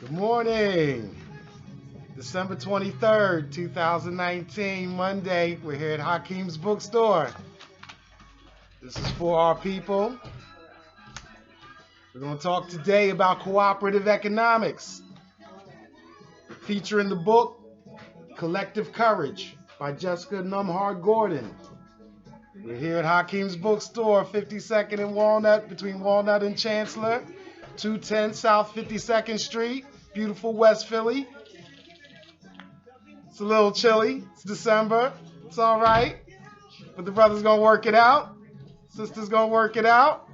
Good morning. December 23rd, 2019, Monday. We're here at Hakeem's Bookstore. This is for our people. We're going to talk today about cooperative economics, featuring the book Collective Courage by Jessica Numbhard Gordon. We're here at Hakeem's Bookstore, 52nd and Walnut, between Walnut and Chancellor, 210 South 52nd Street, beautiful West Philly. It's a little chilly. It's December. It's all right. But the brother's going to work it out. Sister's going to work it out.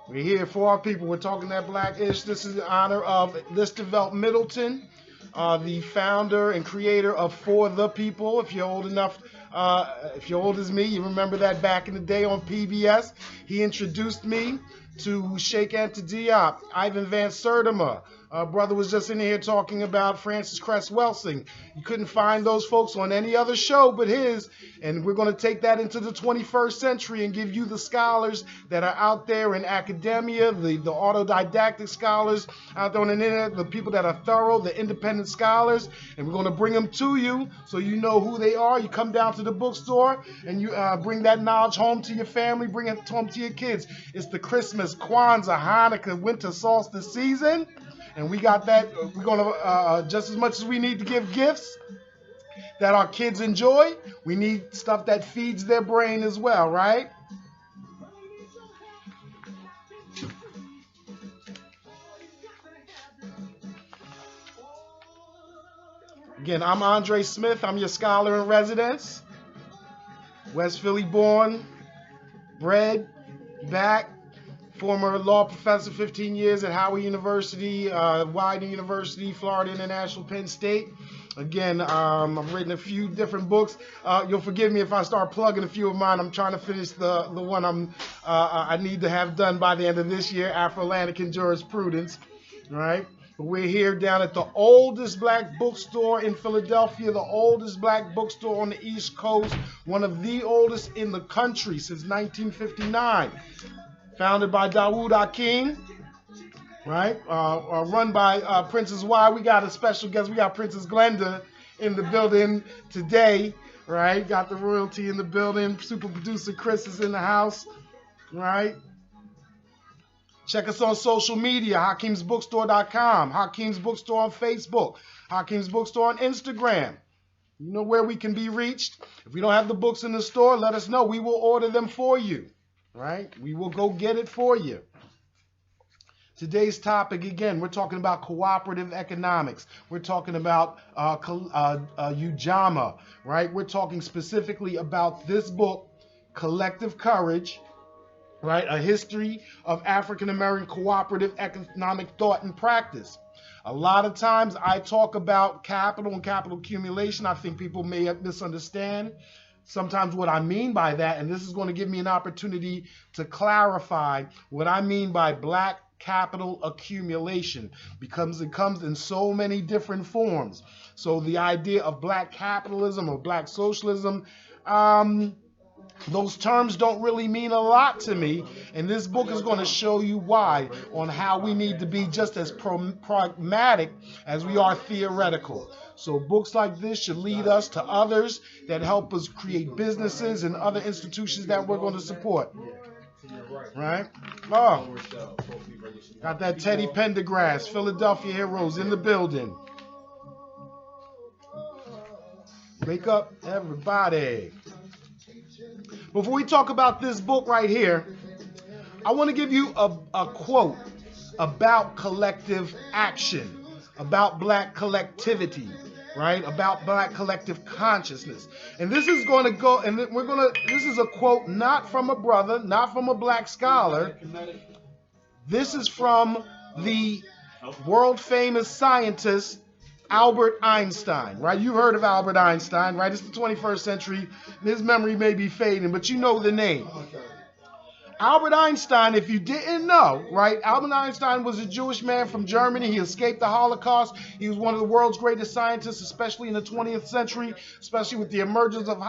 We're here for our people. We're talking that Black-ish. This is in honor of Listevelt Middleton, the founder and creator of For the People. If you're old enough, if you're old as me, you remember that back in the day on PBS. He introduced me to Sheikh Anta Diop, Ivan Van Sertima. Brother was just in here talking about Francis Cress Welsing. You couldn't find those folks on any other show but his. And we're going to take that into the 21st century and give you the scholars that are out there in academia, the autodidactic scholars out there on the internet, the people that are thorough, the independent scholars. And we're going to bring them to you so you know who they are. You come down to the bookstore and you bring that knowledge home to your family, bring it home to your kids. It's the Christmas, Kwanzaa, Hanukkah, winter solstice season. And we got that. We're going to, just as much as we need to give gifts that our kids enjoy, we need stuff that feeds their brain as well, right? Again, I'm Andre Smith. I'm your scholar in residence. West Philly born, bred, back. Former law professor, 15 years at Howard University, Wiley University, Florida International, Penn State. Again, I've written a few different books. You'll forgive me if I start plugging a few of mine. I'm trying to finish the one I need to have done by the end of this year, Afro-Atlantic and Jurisprudence, right? We're here down at the oldest black bookstore in Philadelphia, the oldest black bookstore on the East Coast, one of the oldest in the country since 1959. Founded by Dawood Akeem, right? Run by Princess Y. We got a special guest. We got Princess Glenda in the building today, right? Got the royalty in the building. Super producer Chris is in the house, right? Check us on social media, Hakeem'sBookstore.com, Hakeem's Bookstore on Facebook, Hakeem's Bookstore on Instagram. You know where we can be reached. If we don't have the books in the store, let us know. We will order them for you. Right? We will go get it for you. Today's topic, again, we're talking about cooperative economics. We're talking about Ujaama, right? We're talking specifically about this book, Collective Courage, right? A history of African-American cooperative economic thought and practice. A lot of times I talk about capital and capital accumulation. I think people may misunderstand sometimes what I mean by that, and this is going to give me an opportunity to clarify what I mean by black capital accumulation, because it comes in so many different forms. So the idea of black capitalism or black socialism, those terms don't really mean a lot to me, and this book is going to show you why, on how we need to be just as pragmatic as we are theoretical. So books like this should lead us to others that help us create businesses and other institutions that we're going to support. Right? Oh, got that Teddy Pendergrass, Philadelphia Heroes in the building. Wake up, everybody. Before we talk about this book right here, I want to give you a quote about collective action, about black collectivity, right? About black collective consciousness. And this is going to go, and this is a quote not from a brother, not from a black scholar. This is from the world famous scientist, Albert Einstein, right? You've heard of Albert Einstein, right? It's the 21st century. His memory may be fading, but you know the name. Albert Einstein, if you didn't know, right? Albert Einstein was a Jewish man from Germany. He escaped the Holocaust. He was one of the world's greatest scientists, especially in the 20th century, especially with the emergence of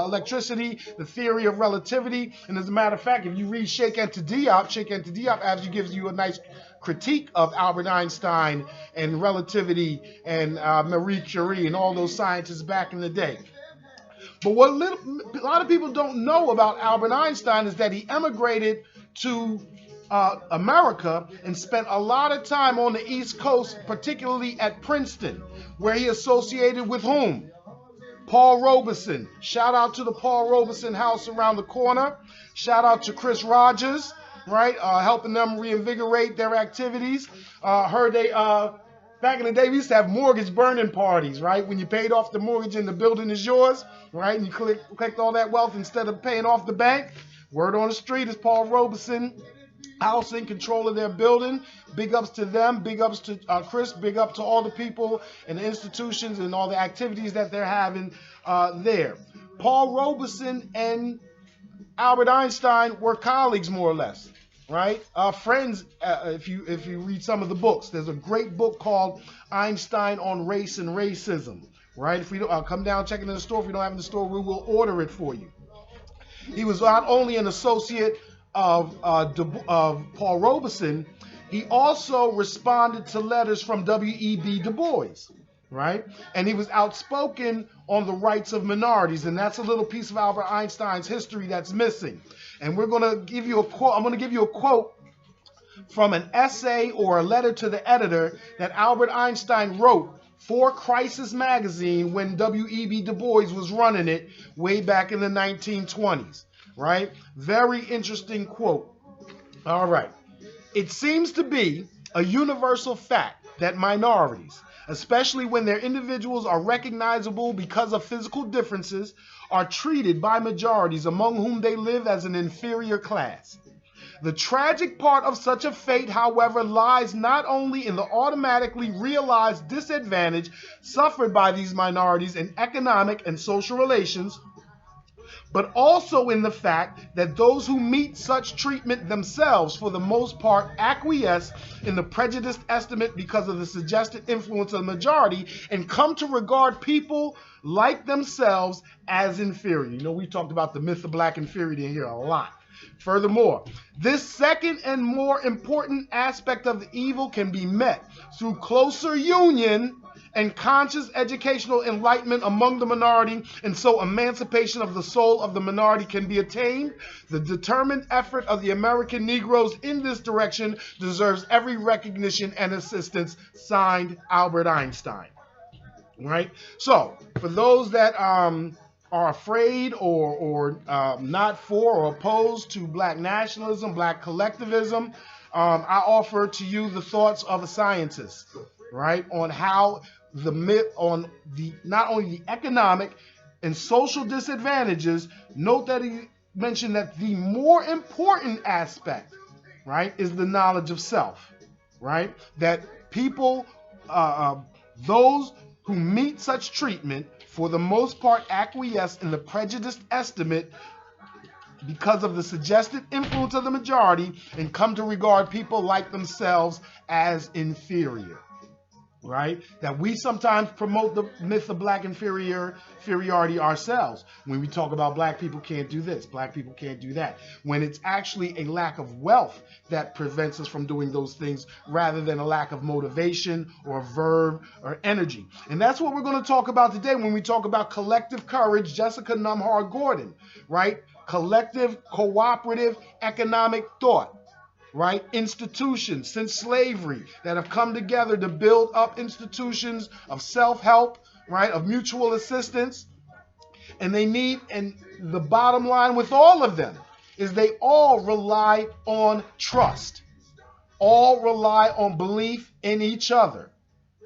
electricity, the theory of relativity. And as a matter of fact, if you read Sheikh Anta Diop actually gives you a nice critique of Albert Einstein and relativity and Marie Curie and all those scientists back in the day. But what a lot of people don't know about Albert Einstein is that he emigrated to America and spent a lot of time on the East Coast, particularly at Princeton, where he associated with whom? Paul Robeson. Shout out to the Paul Robeson house around the corner. Shout out to Chris Rogers, right? Helping them reinvigorate their activities. Heard they back in the day, we used to have mortgage burning parties, right? When you paid off the mortgage and the building is yours, right? And you collect all that wealth instead of paying off the bank. Word on the street is Paul Robeson house in control of their building. Big ups to them. Big ups to Chris. Big up to all the people and the institutions and all the activities that they're having there. Paul Robeson and Albert Einstein were colleagues, more or less. Right? Friends, if you read some of the books, there's a great book called Einstein on Race and Racism. Right? If we don't come down, check it in the store. If we don't have it in the store, we will order it for you. He was not only an associate of Paul Robeson, he also responded to letters from W.E.B. Du Bois. Right? And he was outspoken on the rights of minorities, and that's a little piece of Albert Einstein's history that's missing. And we're going to give you a quote. I'm going to give you a quote from an essay or a letter to the editor that Albert Einstein wrote for Crisis magazine when W.E.B. Du Bois was running it way back in the 1920s. Right? Very interesting quote. All right. It seems to be a universal fact that minorities, especially when their individuals are recognizable because of physical differences, are treated by majorities among whom they live as an inferior class. The tragic part of such a fate, however, lies not only in the automatically realized disadvantage suffered by these minorities in economic and social relations, but also in the fact that those who meet such treatment themselves, for the most part, acquiesce in the prejudiced estimate because of the suggested influence of the majority and come to regard people like themselves as inferior. You know, we talked about the myth of black inferiority in here a lot. Furthermore, this second and more important aspect of the evil can be met through closer union and conscious educational enlightenment among the minority, and so emancipation of the soul of the minority can be attained. The determined effort of the American Negroes in this direction deserves every recognition and assistance. Signed, Albert Einstein. Right? So, for those that are afraid or not for or opposed to black nationalism, black collectivism, I offer to you the thoughts of a scientist, right, on how the myth on the not only the economic and social disadvantages. Note that he mentioned that the more important aspect, right, is the knowledge of self, right? That people, those who meet such treatment, for the most part, acquiesce in the prejudiced estimate because of the suggested influence of the majority and come to regard people like themselves as inferior. Right? That we sometimes promote the myth of black inferiority ourselves. When we talk about black people can't do this, black people can't do that. When it's actually a lack of wealth that prevents us from doing those things rather than a lack of motivation or verve or energy. And that's what we're going to talk about today when we talk about collective courage, Jessica Numbhard Gordon, right? Collective, cooperative, economic thought. Right? Institutions since slavery that have come together to build up institutions of self-help, right? Of mutual assistance. And the bottom line with all of them is they all rely on trust. All rely on belief in each other,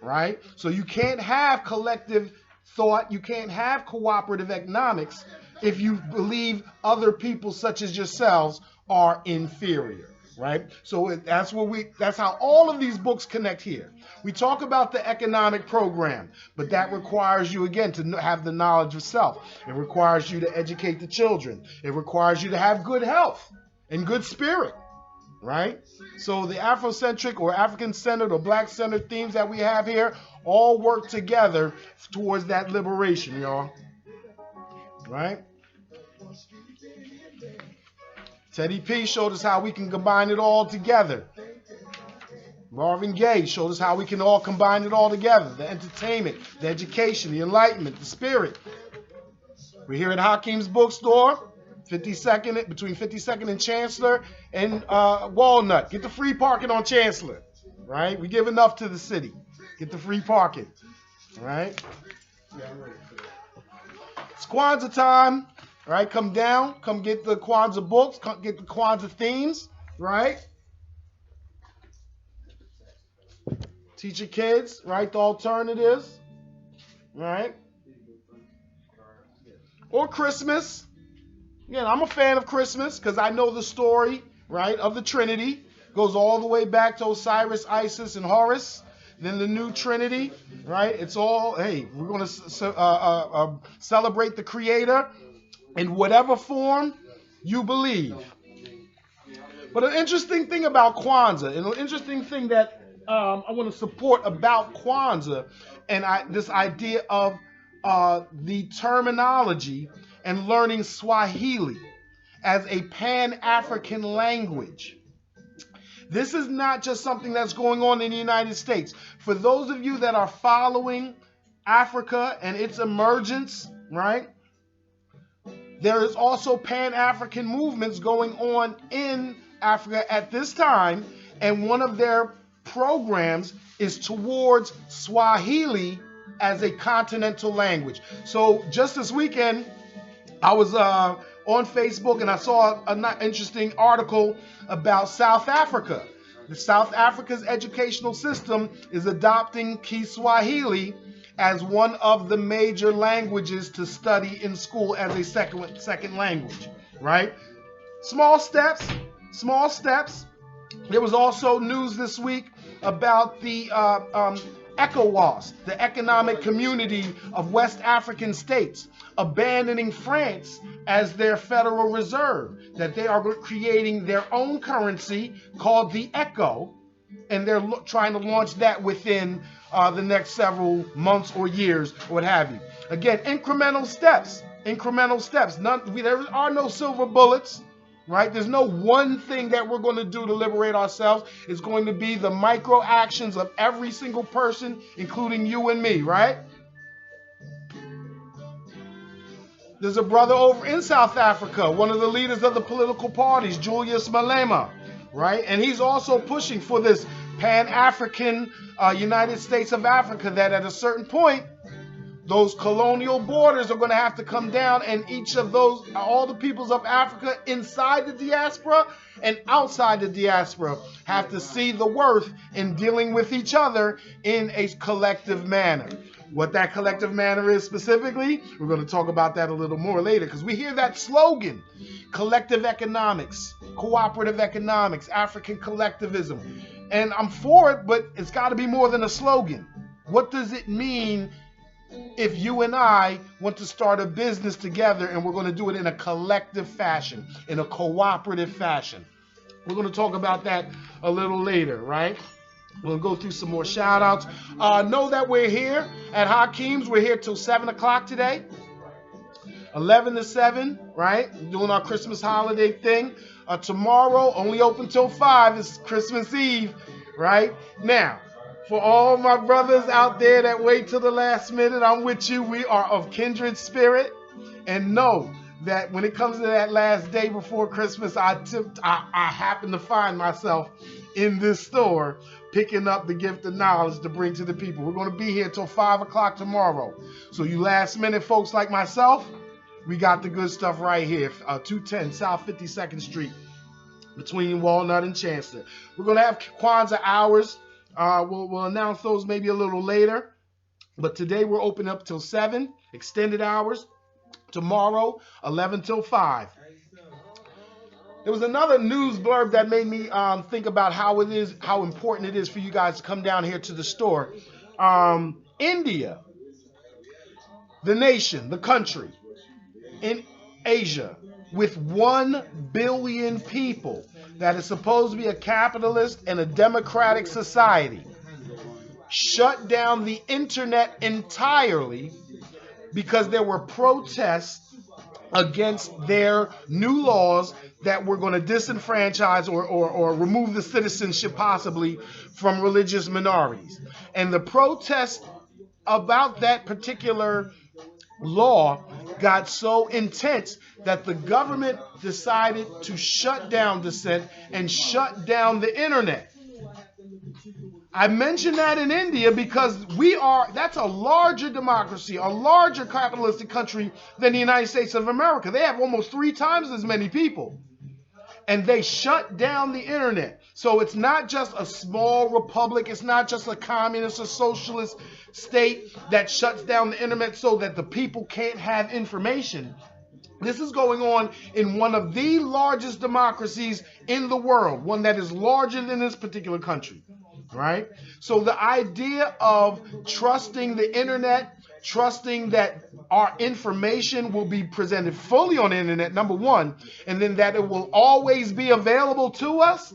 right? So you can't have collective thought, you can't have cooperative economics if you believe other people such as yourselves are inferior. Right? So that's how all of these books connect here. We talk about the economic program, but that requires you, again, to have the knowledge of self. It requires you to educate the children. It requires you to have good health and good spirit. Right? So the Afrocentric or African-centered or black-centered themes that we have here all work together towards that liberation, y'all. Right? Teddy P showed us how we can combine it all together. Marvin Gaye showed us how we can all combine it all together. The entertainment, the education, the enlightenment, the spirit. We're here at Hakim's Bookstore, 52nd, between 52nd and Chancellor and Walnut. Get the free parking on Chancellor, right? We give enough to the city. Get the free parking, all right? It's Kwanzaa time, right? Come down, come get the Kwanzaa books, come get the Kwanzaa themes, right? Teach your kids, right, the alternatives, right? Or Christmas. Again, I'm a fan of Christmas because I know the story, right, of the Trinity. Goes all the way back to Osiris, Isis, and Horus. Then the new Trinity, right? It's all, hey, we're going to celebrate the Creator in whatever form you believe. But an interesting thing about Kwanzaa, and an interesting thing that I want to support about Kwanzaa, and this idea of the terminology and learning Swahili as a Pan-African language. This is not just something that's going on in the United States. For those of you that are following Africa and its emergence, right? There is also Pan-African movements going on in Africa at this time, and one of their programs is towards Swahili as a continental language. So just this weekend, I was on Facebook and I saw an interesting article about South Africa. South Africa's educational system is adopting Kiswahili as one of the major languages to study in school as a second language, right? Small steps, small steps. There was also news this week about the ECOWAS, the Economic Community of West African States, abandoning France as their Federal Reserve, that they are creating their own currency called the ECO, and they're trying to launch that within the next several months or years, or what have you. Again, incremental steps, incremental steps. There are no silver bullets. Right? There's no one thing that we're going to do to liberate ourselves. It's going to be the micro actions of every single person, including you and me, right? There's a brother over in South Africa, one of the leaders of the political parties, Julius Malema, right? And he's also pushing for this Pan-African United States of Africa, that at a certain point, those colonial borders are going to have to come down, and each of those, all the peoples of Africa inside the diaspora and outside the diaspora, have to see the worth in dealing with each other in a collective manner. What that collective manner is specifically, we're going to talk about that a little more later, because we hear that slogan, collective economics, cooperative economics, African collectivism. And I'm for it, but it's got to be more than a slogan. What does it mean if you and I want to start a business together and we're going to do it in a collective fashion, in a cooperative fashion? We're going to talk about that a little later, right? We'll go through some more shout outs. Know that we're here at Hakim's. We're here till 7 o'clock today. 11 to 7, right? Doing our Christmas holiday thing. Tomorrow, only open till 5. It's Christmas Eve, right? Now, for all my brothers out there that wait till the last minute, I'm with you. We are of kindred spirit. And know that when it comes to that last day before Christmas, I happen to find myself in this store picking up the gift of knowledge to bring to the people. We're going to be here till 5 o'clock tomorrow. So you last minute folks like myself, we got the good stuff right here. 210 South 52nd Street between Walnut and Chancellor. We're going to have Kwanzaa hours. We'll announce those maybe a little later. But today we're open up till 7, extended hours. Tomorrow, 11 till 5. There was another news blurb that made me think about how important it is for you guys to come down here to the store. India, the nation, the country in Asia with 1 billion people, that is supposed to be a capitalist and a democratic society, shut down the internet entirely because there were protests against their new laws that were going to disenfranchise or remove the citizenship possibly from religious minorities. And the protest about that particular law got so intense that the government decided to shut down dissent and shut down the internet. I mention that in India because that's a larger democracy, a larger capitalistic country than the United States of America. They have almost 3 times as many people. And they shut down the internet. So it's not just a small republic. It's not just a communist or socialist state that shuts down the internet so that the people can't have information. This is going on in one of the largest democracies in the world, one that is larger than this particular country, right? So the idea of trusting the internet, trusting that our information will be presented fully on the internet, number one, and then that it will always be available to us,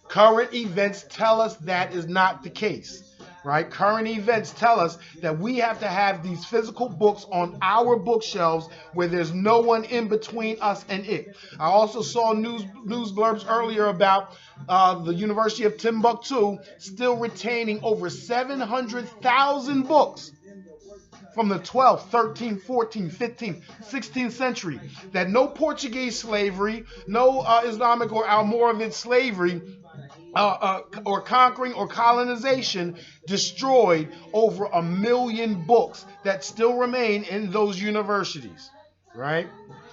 current events tell us that is not the case. Right? Current events tell us that we have to have these physical books on our bookshelves where there's no one in between us and it. I also saw news blurbs earlier about the University of Timbuktu still retaining over 700,000 books from the 12th, 13th, 14th, 15th, 16th century that no Portuguese slavery, no Islamic or Almoravid slavery or conquering or colonization destroyed over 1 million books that still remain in those universities, right?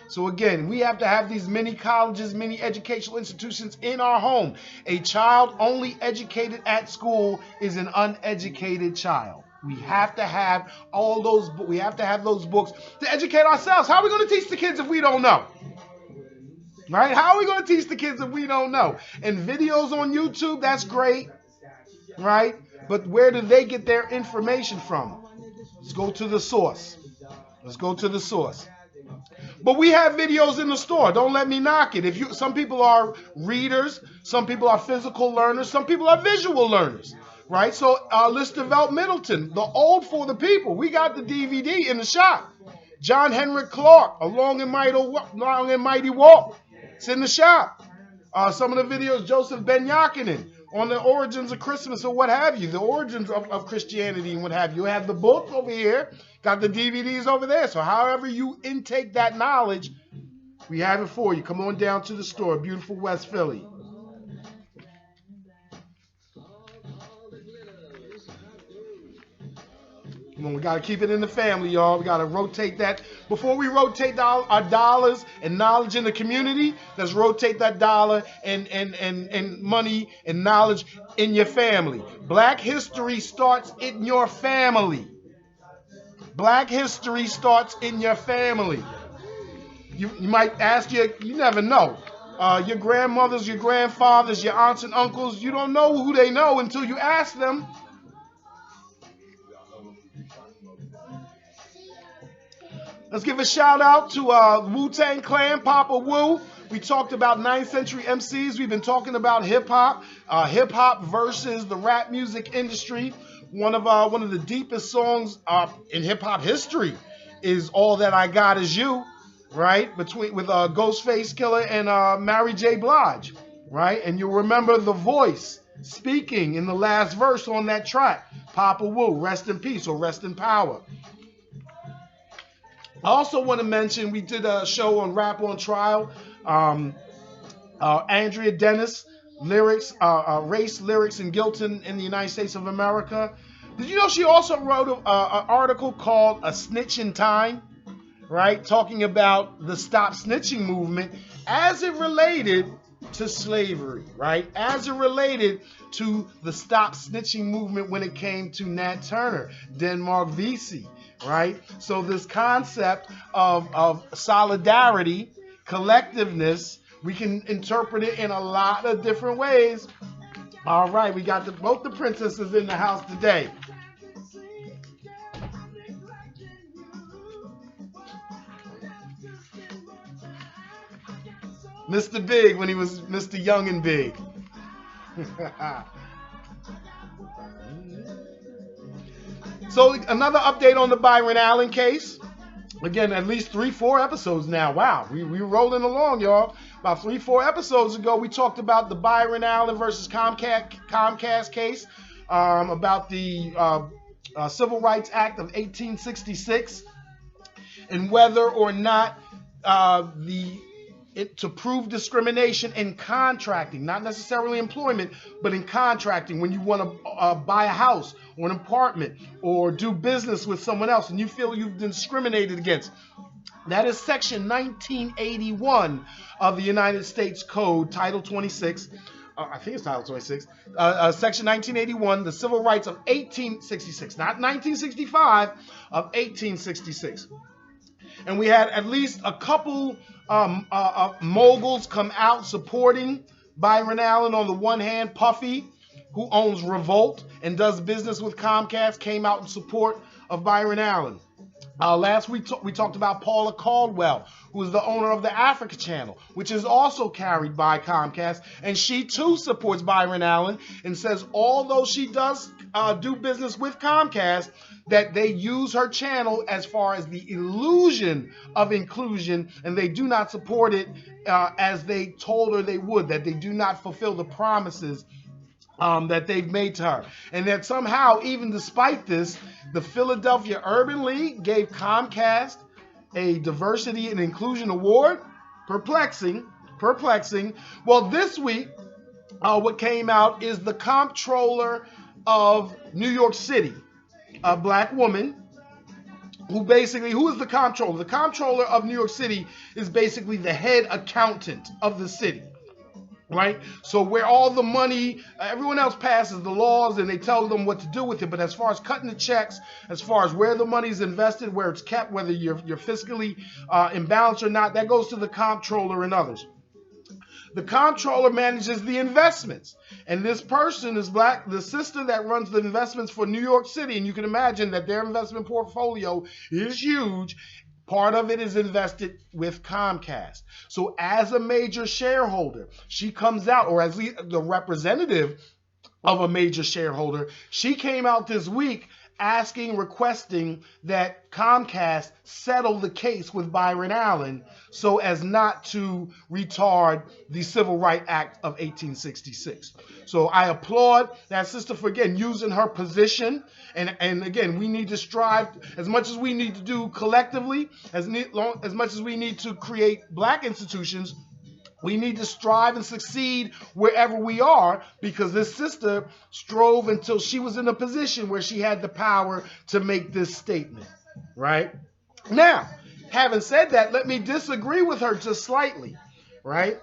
So again, we have to have these mini colleges, mini educational institutions in our home. A child only educated at school is an uneducated child. We have to have all those. We have to have those books to educate ourselves. How are we going to teach the kids if we don't know? Right? How are we going to teach the kids if we don't know? And videos on YouTube, that's great, right? But where do they get their information from? Let's go to the source. Let's go to the source. But we have videos in the store. Don't let me knock it. Some people are readers, some people are physical learners, some people are visual learners, right? So let's develop Middleton, the old for the people. We got the DVD in the shop. John Henrik Clark, A Long and Mighty Walk. It's in the shop. Some of the videos, Joseph Ben-Yakinen on the origins of Christmas or what have you, the origins of Christianity and what have you. You have the book over here, got the DVDs over there. So however you intake that knowledge, we have it for you. Come on down to the store, beautiful West Philly. We got to keep it in the family, y'all. We got to rotate that. Before we rotate our dollars and knowledge in the community, let's rotate that dollar and money and knowledge in your family. Black history starts in your family. Black history starts in your family. You might ask you never know. Your grandmothers, your grandfathers, your aunts and uncles, you don't know who they know until you ask them. Let's give a shout out to Wu-Tang Clan, Papa Wu. We talked about 9th century MCs. We've been talking about hip-hop. Hip-hop versus the rap music industry. One of the deepest songs in hip-hop history is All That I Got Is You, right? With Ghostface Killer and Mary J. Blige, right? And you'll remember the voice speaking in the last verse on that track. Papa Wu, rest in peace or rest in power. I also want to mention we did a show on Rap on Trial. Andrea Dennis, lyrics, race, lyrics, and guilt in the United States of America. Did you know she also wrote an article called A Snitch in Time, right? Talking about the Stop Snitching movement as it related to slavery, right? As it related to the Stop Snitching movement when it came to Nat Turner, Denmark Vesey. Right? So this concept of solidarity, collectiveness, we can interpret it in a lot of different ways. All right, we got both the princesses in the house today. Mr. Big when he was Mr. Young and Big. So another update on the Byron Allen case. Again, at least 3-4 episodes now. Wow, we're rolling along, y'all. About 3-4 episodes ago, we talked about the Byron Allen versus Comcast case, about the Civil Rights Act of 1866, and whether or not to prove discrimination in contracting, not necessarily employment, but in contracting, when you want to buy a house or an apartment or do business with someone else and you feel you've been discriminated against. That is Section 1981 of the United States Code, Title 26. I think it's Title 26. Section 1981, the Civil Rights of 1866, not 1965, of 1866. And we had at least a couple moguls come out supporting Byron Allen. On the one hand, Puffy, who owns Revolt and does business with Comcast, came out in support of Byron Allen. Last week we talked about Paula Caldwell, who is the owner of the Africa Channel, which is also carried by Comcast, and she too supports Byron Allen and says although she does do business with Comcast, that they use her channel as far as the illusion of inclusion, and they do not support it as they told her they would, that they do not fulfill the promises that they've made to her. And that somehow, even despite this, the Philadelphia Urban League gave Comcast a Diversity and Inclusion Award. Perplexing. Well, this week, what came out is the comptroller of New York City, a black woman, who is the comptroller? The comptroller of New York City is basically the head accountant of the city. Right? So where all the money, everyone else passes the laws and they tell them what to do with it. But as far as cutting the checks, as far as where the money's invested, where it's kept, whether you're fiscally imbalanced or not, that goes to the comptroller and others. The comptroller manages the investments. And this person is black, the sister that runs the investments for New York City. And you can imagine that their investment portfolio is huge. Part of it is invested with Comcast. So as a major shareholder, she comes out, or as the representative of a major shareholder, she came out this week requesting that Comcast settle the case with Byron Allen so as not to retard the Civil Rights Act of 1866. So I applaud that sister for, again, using her position. And again, we need to strive as much as we need to do collectively, as much as we need to create black institutions. We need to strive and succeed wherever we are, because this sister strove until she was in a position where she had the power to make this statement, right? Now, having said that, let me disagree with her just slightly, right?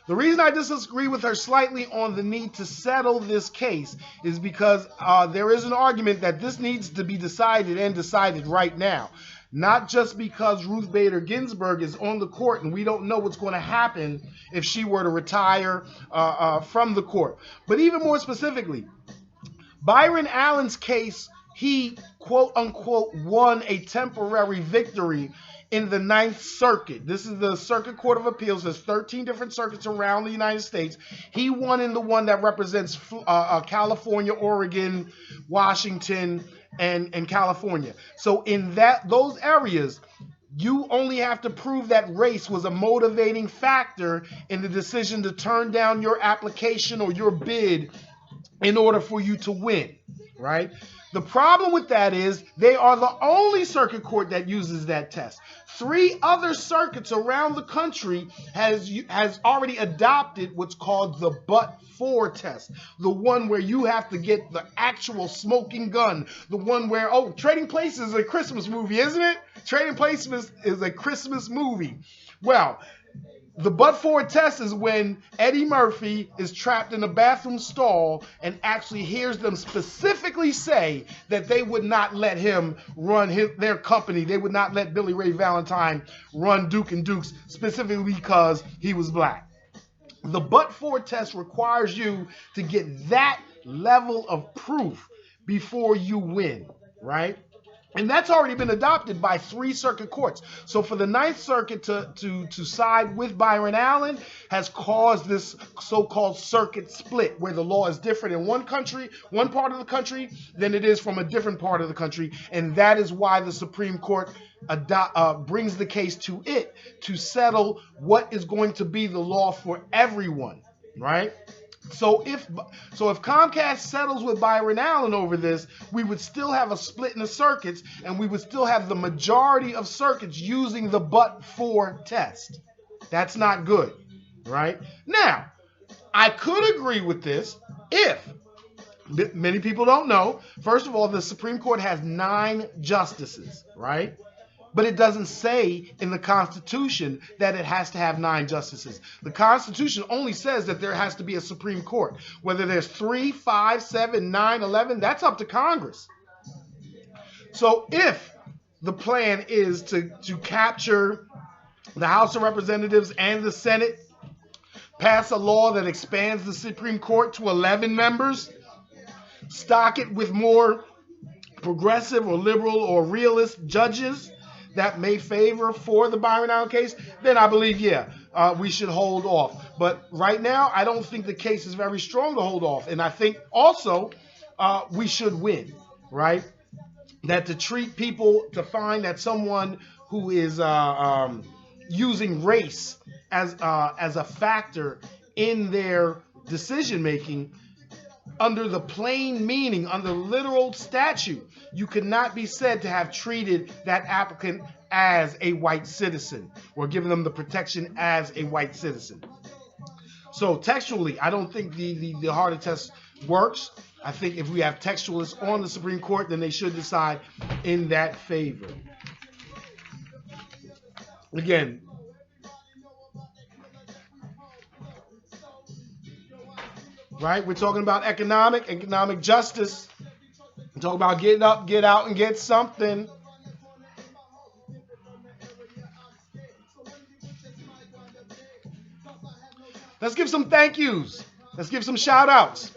The reason I disagree with her slightly on the need to settle this case is because there is an argument that this needs to be decided right now. Not just because Ruth Bader Ginsburg is on the court and we don't know what's going to happen if she were to retire from the court. But even more specifically, Byron Allen's case, he quote unquote won a temporary victory in the Ninth Circuit. This is the Circuit Court of Appeals. There's 13 different circuits around the United States. He won in the one that represents California, Oregon, Washington, and California. So in those areas, you only have to prove that race was a motivating factor in the decision to turn down your application or your bid in order for you to win, right? The problem with that is they are the only circuit court that uses that test. 3 other circuits around the country has already adopted what's called the but-for test. The one where you have to get the actual smoking gun. The one where, Trading Places is a Christmas movie, isn't it? Trading Places is a Christmas movie. Well, the but-for test is when Eddie Murphy is trapped in a bathroom stall and actually hears them specifically say that they would not let him run their company. They would not let Billy Ray Valentine run Duke and Dukes specifically because he was black. The but-for test requires you to get that level of proof before you win, right? And that's already been adopted by 3 circuit courts. So for the Ninth Circuit to side with Byron Allen has caused this so-called circuit split, where the law is different in one part of the country, than it is from a different part of the country. And that is why the Supreme Court brings the case to it to settle what is going to be the law for everyone, right? So if Comcast settles with Byron Allen over this, we would still have a split in the circuits, and we would still have the majority of circuits using the but-for test. That's not good, right? Now, I could agree with this if, many people don't know, first of all, the Supreme Court has 9 justices, right? But it doesn't say in the Constitution that it has to have 9 justices. The Constitution only says that there has to be a Supreme Court. Whether there's 3, 5, 7, 9, 11, that's up to Congress. So if the plan is to capture the House of Representatives and the Senate, pass a law that expands the Supreme Court to 11 members, stock it with more progressive or liberal or realist judges that may favor for the Byron Allen case, then I believe, we should hold off. But right now, I don't think the case is very strong to hold off. And I think also we should win, right? That to treat people, to find that someone who is using race as a factor in their decision-making, under the plain meaning, under literal statute, you could not be said to have treated that applicant as a white citizen or given them the protection as a white citizen. So textually, I don't think the harder test works. I think if we have textualists on the Supreme Court, then they should decide in that favor. Again, right? We're talking about economic justice. We're talking about getting up, get out, and get something. Let's give some thank yous. Let's give some shout outs.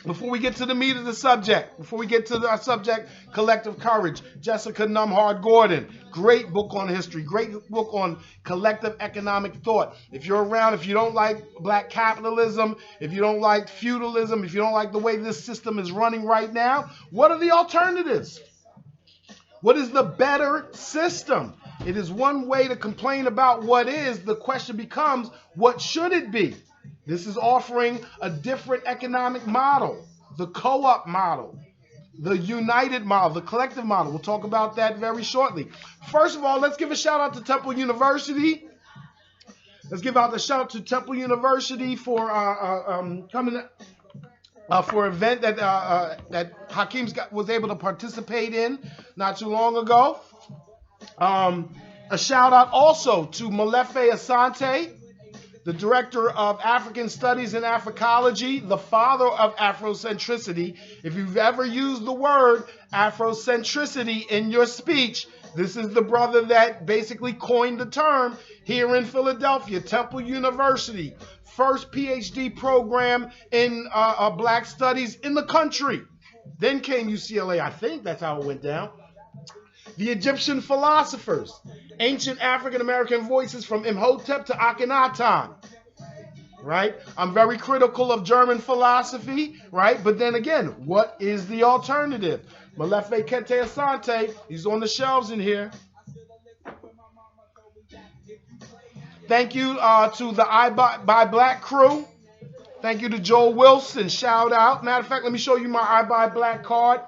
Before we get to the meat of the subject, before we get to our subject, Collective Courage, Jessica Numbhard Gordon, great book on history, great book on collective economic thought. If you're around, if you don't like black capitalism, if you don't like feudalism, if you don't like the way this system is running right now, what are the alternatives? What is the better system? It is one way to complain about what is. The question becomes, what should it be? This is offering a different economic model, the co-op model, the united model, the collective model. We'll talk about that very shortly. First of all, let's give a shout out to Temple University. Let's give out the shout out to Temple University for coming for an event that Hakeem was able to participate in not too long ago. A shout out also to Molefe Asante, the director of African Studies and Africology, the father of Afrocentricity. If you've ever used the word Afrocentricity in your speech, this is the brother that basically coined the term here in Philadelphia, Temple University. First PhD program in black studies in the country. Then came UCLA. I think that's how it went down. The Egyptian philosophers, ancient African American voices from Imhotep to Akhenaten, right? I'm very critical of German philosophy, right? But then again, what is the alternative? Molefe Kente Asante, he's on the shelves in here. Thank you to the I Buy Black crew. Thank you to Joel Wilson. Shout out. Matter of fact, let me show you my I Buy Black card.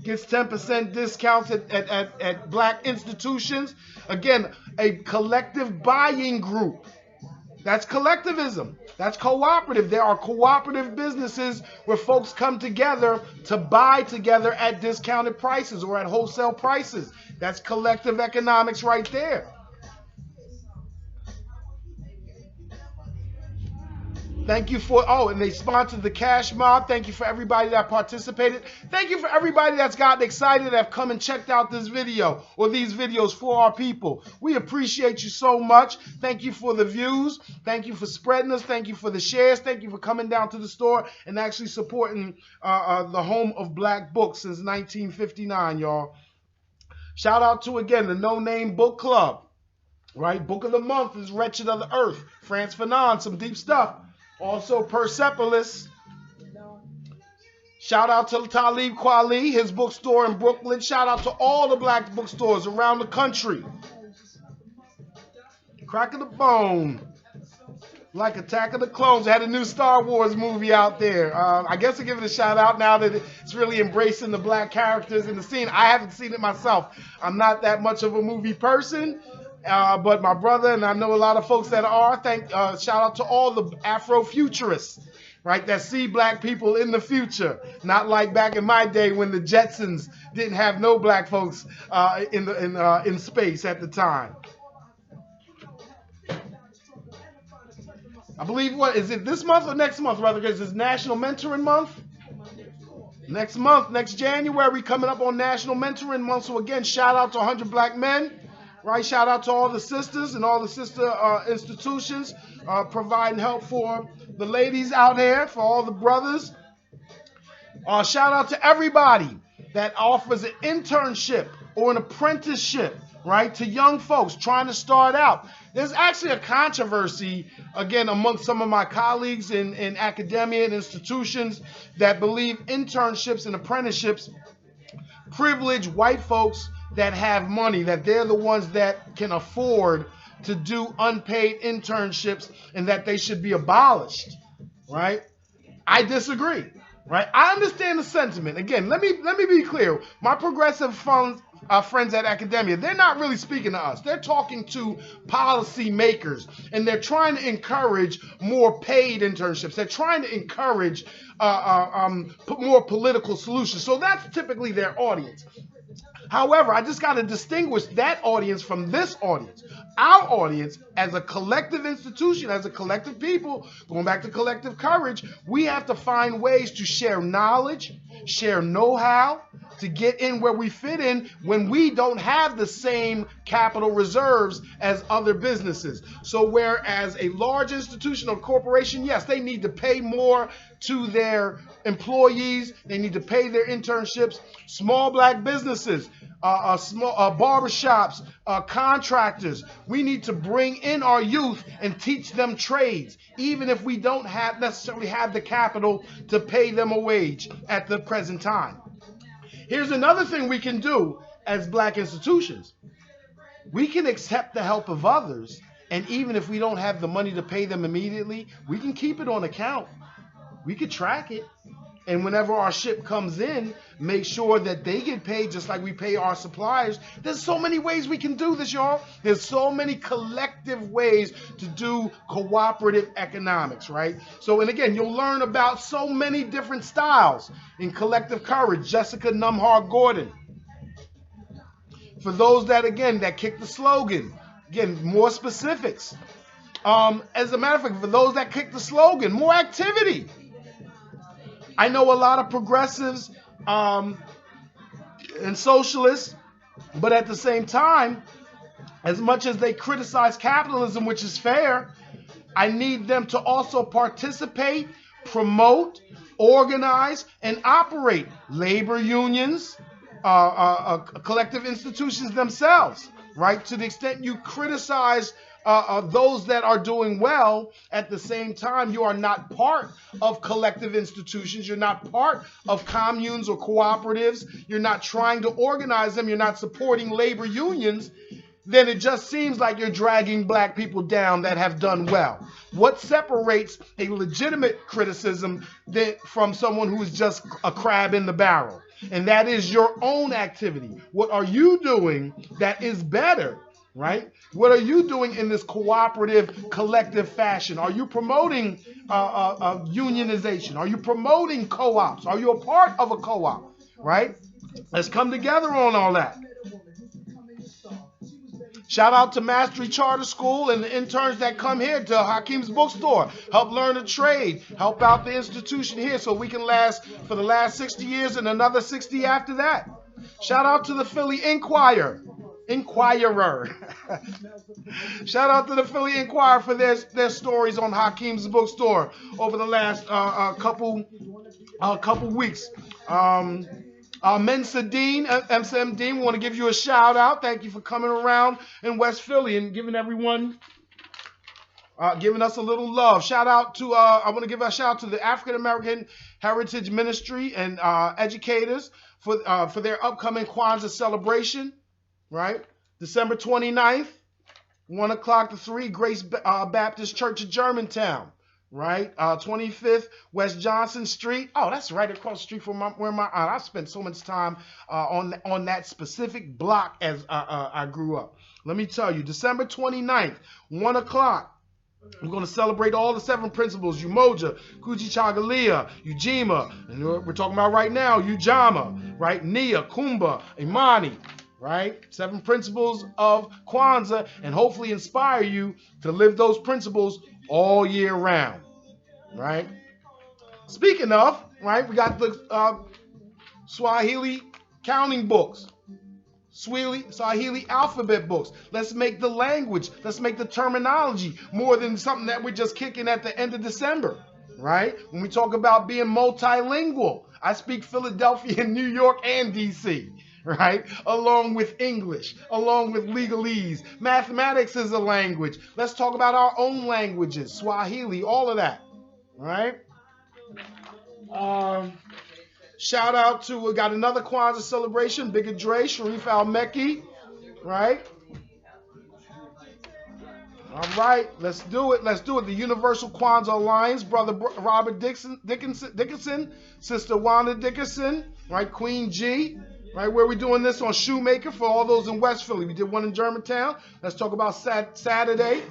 Gets 10% discounts at black institutions. Again, a collective buying group. That's collectivism. That's cooperative. There are cooperative businesses where folks come together to buy together at discounted prices or at wholesale prices. That's collective economics right there. Thank you for, and they sponsored the Cash Mob. Thank you for everybody that participated. Thank you for everybody that's gotten excited, that have come and checked out this video or these videos for our people. We appreciate you so much. Thank you for the views. Thank you for spreading us. Thank you for the shares. Thank you for coming down to the store and actually supporting the home of black books since 1959, y'all. Shout out to, again, the No Name Book Club, right? Book of the month is Wretched of the Earth. Frantz Fanon, some deep stuff. Also Persepolis. Shout out to Talib Kweli, his bookstore in Brooklyn. Shout out to all the black bookstores around the country. Crack of the Bone. Like Attack of the Clones. They had a new Star Wars movie out there. I guess I give it a shout out now that it's really embracing the black characters in the scene. I haven't seen it myself. I'm not that much of a movie person, but my brother and I know a lot of folks that are. Shout out to all the Afrofuturists, right, that see black people in the future. Not like back in my day when the Jetsons didn't have no black folks in space at the time. I believe, what is it, this month or next month, rather, because it's National Mentoring Month? Next month, next January, coming up on National Mentoring Month. So again, shout out to 100 Black Men, right? Shout out to all the sisters and all the sister institutions providing help for the ladies out there, for all the brothers. Shout out to everybody that offers an internship or an apprenticeship, right, to young folks trying to start out. There's actually a controversy, again, amongst some of my colleagues in academia and institutions that believe internships and apprenticeships privilege white folks that have money, that they're the ones that can afford to do unpaid internships and that they should be abolished, right? I disagree, right? I understand the sentiment. Again, let me be clear. My progressive friends at academia, they're not really speaking to us. They're talking to policy makers, and they're trying to encourage more paid internships. They're trying to encourage more political solutions. So that's typically their audience. However, I just got to distinguish that audience from this audience. Our audience, as a collective institution, as a collective people, going back to collective courage, we have to find ways to share knowledge, share know-how, to get in where we fit in when we don't have the same capital reserves as other businesses. So whereas a large institution or corporation, yes, they need to pay more to their employees, they need to pay their internships. Small black businesses, small barbershops, contractors, we need to bring in our youth and teach them trades, even if we don't necessarily have the capital to pay them a wage at the present time. Here's another thing we can do as black institutions. We can accept the help of others, and even if we don't have the money to pay them immediately, we can keep it on account. We could track it. And whenever our ship comes in, make sure that they get paid just like we pay our suppliers. There's so many ways we can do this, y'all. There's so many collective ways to do cooperative economics, right? So, and again, you'll learn about so many different styles in collective courage. Jessica Numbhard Gordon. For those that, again, that kick the slogan, again, more specifics. As a matter of fact, for those that kick the slogan, more activity. I know a lot of progressives and socialists, but at the same time, as much as they criticize capitalism, which is fair, I need them to also participate, promote, organize, and operate labor unions, collective institutions themselves, right? To the extent you criticize those that are doing well, at the same time, you are not part of collective institutions. You're not part of communes or cooperatives. You're not trying to organize them. You're not supporting labor unions. Then it just seems like you're dragging black people down that have done well. What separates a legitimate criticism from someone who is just a crab in the barrel? And that is your own activity. What are you doing that is better? Right? What are you doing in this cooperative, collective fashion? Are you promoting unionization? Are you promoting co-ops? Are you a part of a co-op? Right? Let's come together on all that. Shout out to Mastery Charter School and the interns that come here to Hakeem's Bookstore. Help learn a trade. Help out the institution here so we can last for the last 60 years and another 60 after that. Shout out to the Philly Inquirer. Shout out to the Philly Inquirer for their stories on Hakeem's Bookstore over the last couple weeks. Mensa Dean, MSM Dean, we want to give you a shout out. Thank you for coming around in West Philly and giving everyone, giving us a little love. Shout out to, I want to give a shout out to the African American Heritage Ministry and educators for their upcoming Kwanzaa celebration, right? December 29th, 1 o'clock to 3, Grace Baptist Church of Germantown. Right, 25th West Johnson Street. Oh, that's right across the street from where my aunt. I spent so much time on that specific block as I grew up. Let me tell you, December 29th, 1 o'clock. We're going to celebrate all the 7 principles: Umoja, Kujichagulia, Ujaama, and we're talking about right now, Ujaama, right? Nia, Kumba, Imani, right? 7 principles of Kwanzaa, and hopefully inspire you to live those principles all year round, right? Speaking of, right, we got the Swahili counting books, Swahili alphabet books. Let's make the language, let's make the terminology more than something that we're just kicking at the end of December, right? When we talk about being multilingual, I speak Philadelphia, New York, and DC. Right? Along with English, along with legalese. Mathematics is a language. Let's talk about our own languages, Swahili, all of that. Right? Shout out to, we got another Kwanzaa celebration, Big Dre, Sharif Al-Mekki. Right? All right, let's do it. Let's do it. The Universal Kwanzaa Alliance, Brother Robert Dickinson, Sister Wanda Dickinson, right? Queen G. Right, where we're doing this on Shoemaker for all those in West Philly. We did one in Germantown. Let's talk about Saturday,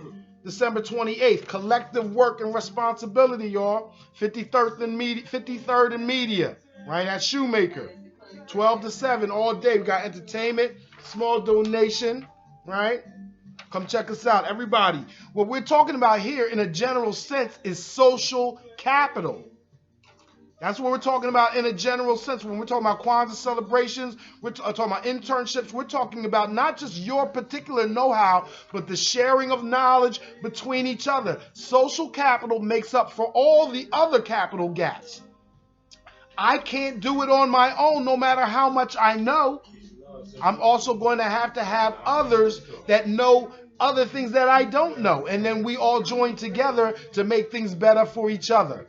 December 28th. Collective work and responsibility, y'all. 53rd and Media, right, at Shoemaker. 12 to 7 all day. We got entertainment, small donation, right? Come check us out, everybody. What we're talking about here in a general sense is social capital. That's what we're talking about in a general sense. When we're talking about Kwanzaa celebrations, we're talking about internships, we're talking about not just your particular know-how, but the sharing of knowledge between each other. Social capital makes up for all the other capital gaps. I can't do it on my own, no matter how much I know. I'm also going to have others that know other things that I don't know. And then we all join together to make things better for each other.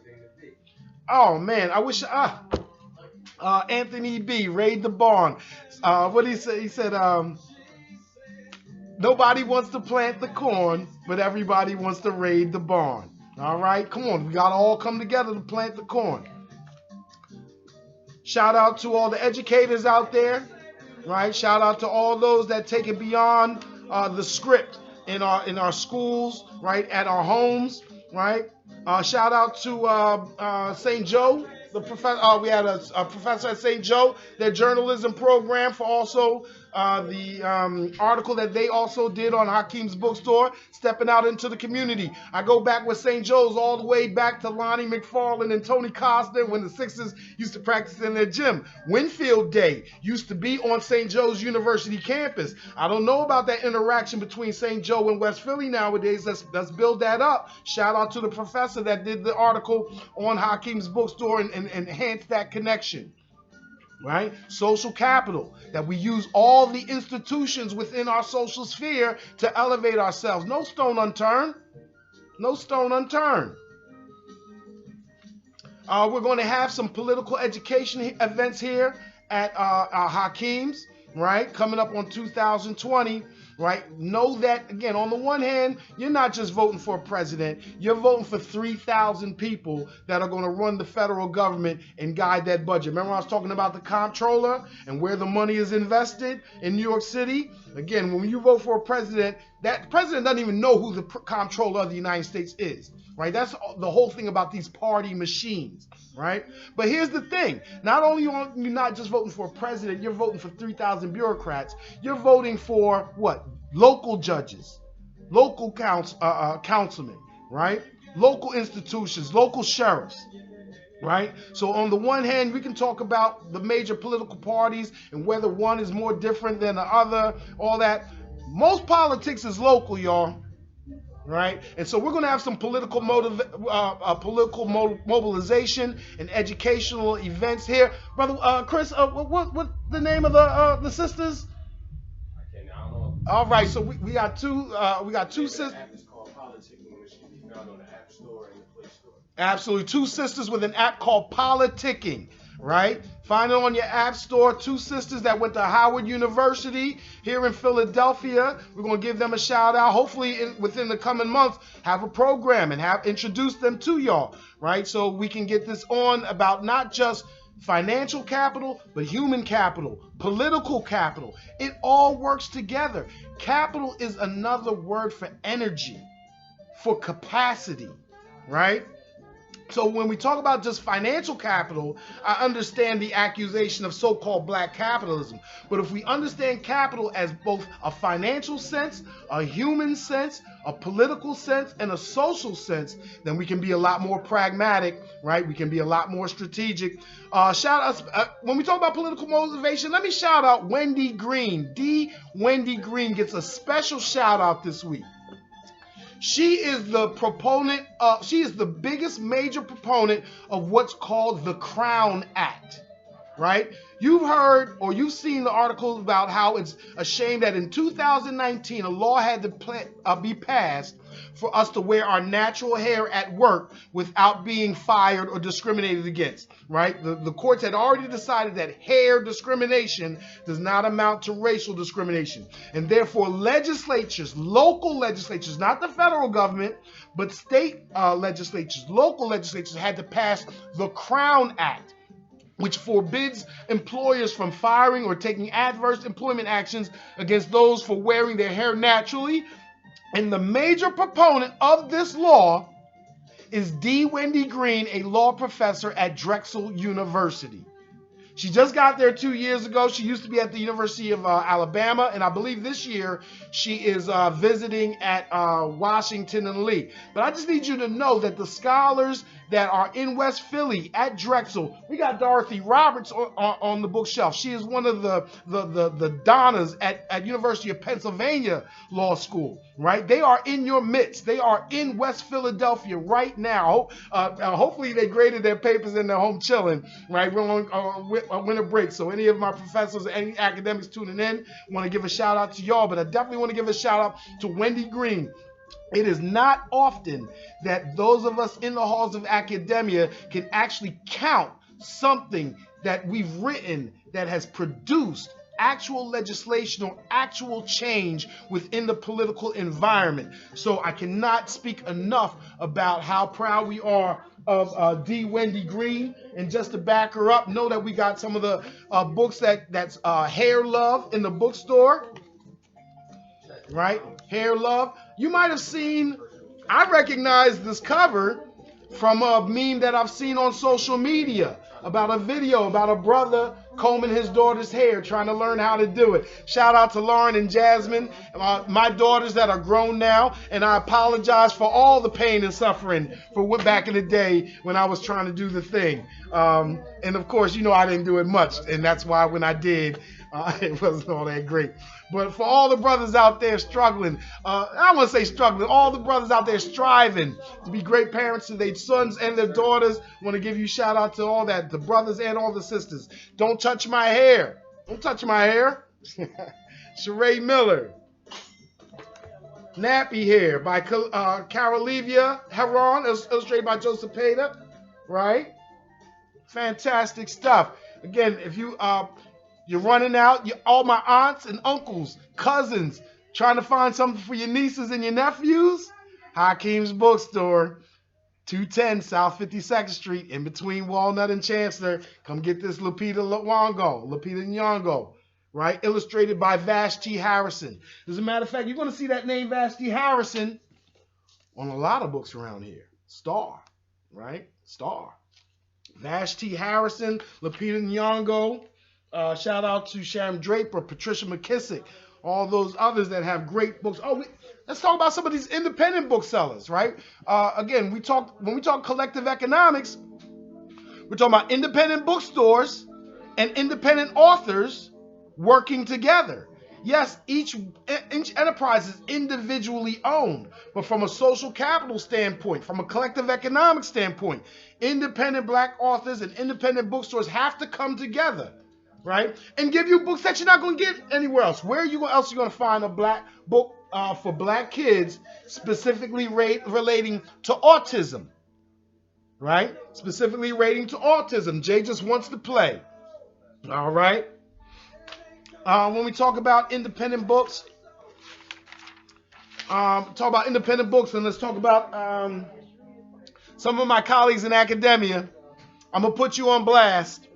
Oh man, I wish Anthony B. Raid the Barn. What did he say? He said, nobody wants to plant the corn, but everybody wants to raid the barn. All right, come on, we gotta all come together to plant the corn. Shout out to all the educators out there, right? Shout out to all those that take it beyond the script in our schools, right? At our homes, right? Shout out to St. Joe, the professor. We had a professor at St. Joe, their journalism program, for also the article that they also did on Hakeem's Bookstore, stepping out into the community. I go back with St. Joe's all the way back to Lonnie McFarland and Tony Costner when the Sixers used to practice in their gym. Winfield Day used to be on St. Joe's University campus. I don't know about that interaction between St. Joe and West Philly nowadays. Let's build that up. Shout out to the professor that did the article on Hakeem's Bookstore and enhance that connection. Right? Social capital, that we use all the institutions within our social sphere to elevate ourselves. No stone unturned. No stone unturned. We're going to have some political education events here at Hakeem's, right? Coming up on 2020. Right? Know that, again, on the one hand, you're not just voting for a president, you're voting for 3,000 people that are going to run the federal government and guide that budget. Remember I was talking about the comptroller and where the money is invested in New York City? Again, when you vote for a president, that president doesn't even know who the comptroller of the United States is. Right? That's the whole thing about these party machines. Right? But here's the thing. Not only are you not just voting for a president, you're voting for 3,000 bureaucrats. You're voting for what? Local judges, local councilmen, right? Local institutions, local sheriffs, right? So on the one hand, we can talk about the major political parties and whether one is more different than the other, all that. Most politics is local, y'all. right? And so we're going to have some political mobilization and educational events here, brother. Chris, what the name of the sisters? I don't know. All right, so we got two sisters. The app is called Politicking, which can be found on the App Store and the Play Store. Absolutely, two sisters with an app called Politicking. Right? Find it on your app store. Two sisters that went to Howard University here in Philadelphia. We're going to give them a shout out. Hopefully, within the coming months, have a program and introduce them to y'all. Right? So we can get this on about not just financial capital, but human capital, political capital. It all works together. Capital is another word for energy, for capacity. Right? So when we talk about just financial capital, I understand the accusation of so-called black capitalism. But if we understand capital as both a financial sense, a human sense, a political sense, and a social sense, then we can be a lot more pragmatic, right? We can be a lot more strategic. When we talk about political motivation, let me shout out Wendy Green. Wendy Green gets a special shout out this week. She is the biggest major proponent of what's called the Crown Act, right? You've heard or you've seen the articles about how it's a shame that in 2019 a law had to be passed for us to wear our natural hair at work without being fired or discriminated against, right? The courts had already decided that hair discrimination does not amount to racial discrimination. And therefore legislatures, local legislatures, not the federal government, but state legislatures, local legislatures had to pass the Crown Act, which forbids employers from firing or taking adverse employment actions against those for wearing their hair naturally. And the major proponent of this law is Wendy Green, a law professor at Drexel University. She just got there 2 years ago. She used to be at the University of Alabama, and I believe this year she is visiting at Washington and Lee. But I just need you to know that the scholars that are in West Philly at Drexel, we got Dorothy Roberts on the bookshelf. She is one of the donnas at University of Pennsylvania Law School, right? They are in your midst. They are in West Philadelphia right now. Hopefully they graded their papers and they're home chilling, right? We're on winter break. So any of my professors, any academics tuning in, want to give a shout out to y'all, but I definitely want to give a shout out to Wendy Green. It is not often that those of us in the halls of academia can actually count something that we've written that has produced actual legislation or actual change within the political environment. So I cannot speak enough about how proud we are of Wendy Green. And just to back her up, know that we got some of the books that's Hair Love in the bookstore, right? Hair Love. You might have seen, I recognize this cover from a meme that I've seen on social media about a video about a brother combing his daughter's hair, trying to learn how to do it. Shout out to Lauren and Jasmine, my daughters that are grown now, and I apologize for all the pain and suffering for back in the day when I was trying to do the thing. And of course, I didn't do it much, and that's why when I did, it wasn't all that great. But for all the brothers out there struggling, I want to say struggling, all the brothers out there striving to be great parents to their sons and their daughters, want to give you shout out to all that, the brothers and all the sisters. Don't touch my hair. Don't touch my hair. Sheree Miller. Nappy Hair by Carolivia Heron, illustrated by Joseph Peda. Right? Fantastic stuff. Again, if you're running out, all my aunts and uncles, cousins, trying to find something for your nieces and your nephews, Hakeem's Bookstore, 210 South 52nd Street, in between Walnut and Chancellor. Come get this Lupita Nyong'o, right? Illustrated by Vashti Harrison. As a matter of fact, you're going to see that name Vashti Harrison on a lot of books around here. Star, right? Star. Vashti Harrison, Lupita Nyong'o. Shout out to Sharon Draper, Patricia McKissick, all those others that have great books. Let's talk about some of these independent booksellers, right? Again, when we talk collective economics, we're talking about independent bookstores and independent authors working together. Yes, each enterprise is individually owned, but from a social capital standpoint, from a collective economic standpoint, independent black authors and independent bookstores have to come together, right? And give you books that you're not going to get anywhere else. Where else are you going to find a black book for black kids specifically relating to autism, right? Specifically relating to autism. Jay just wants to play, all right? When we talk about independent books, and let's talk about some of my colleagues in academia. I'm going to put you on blast.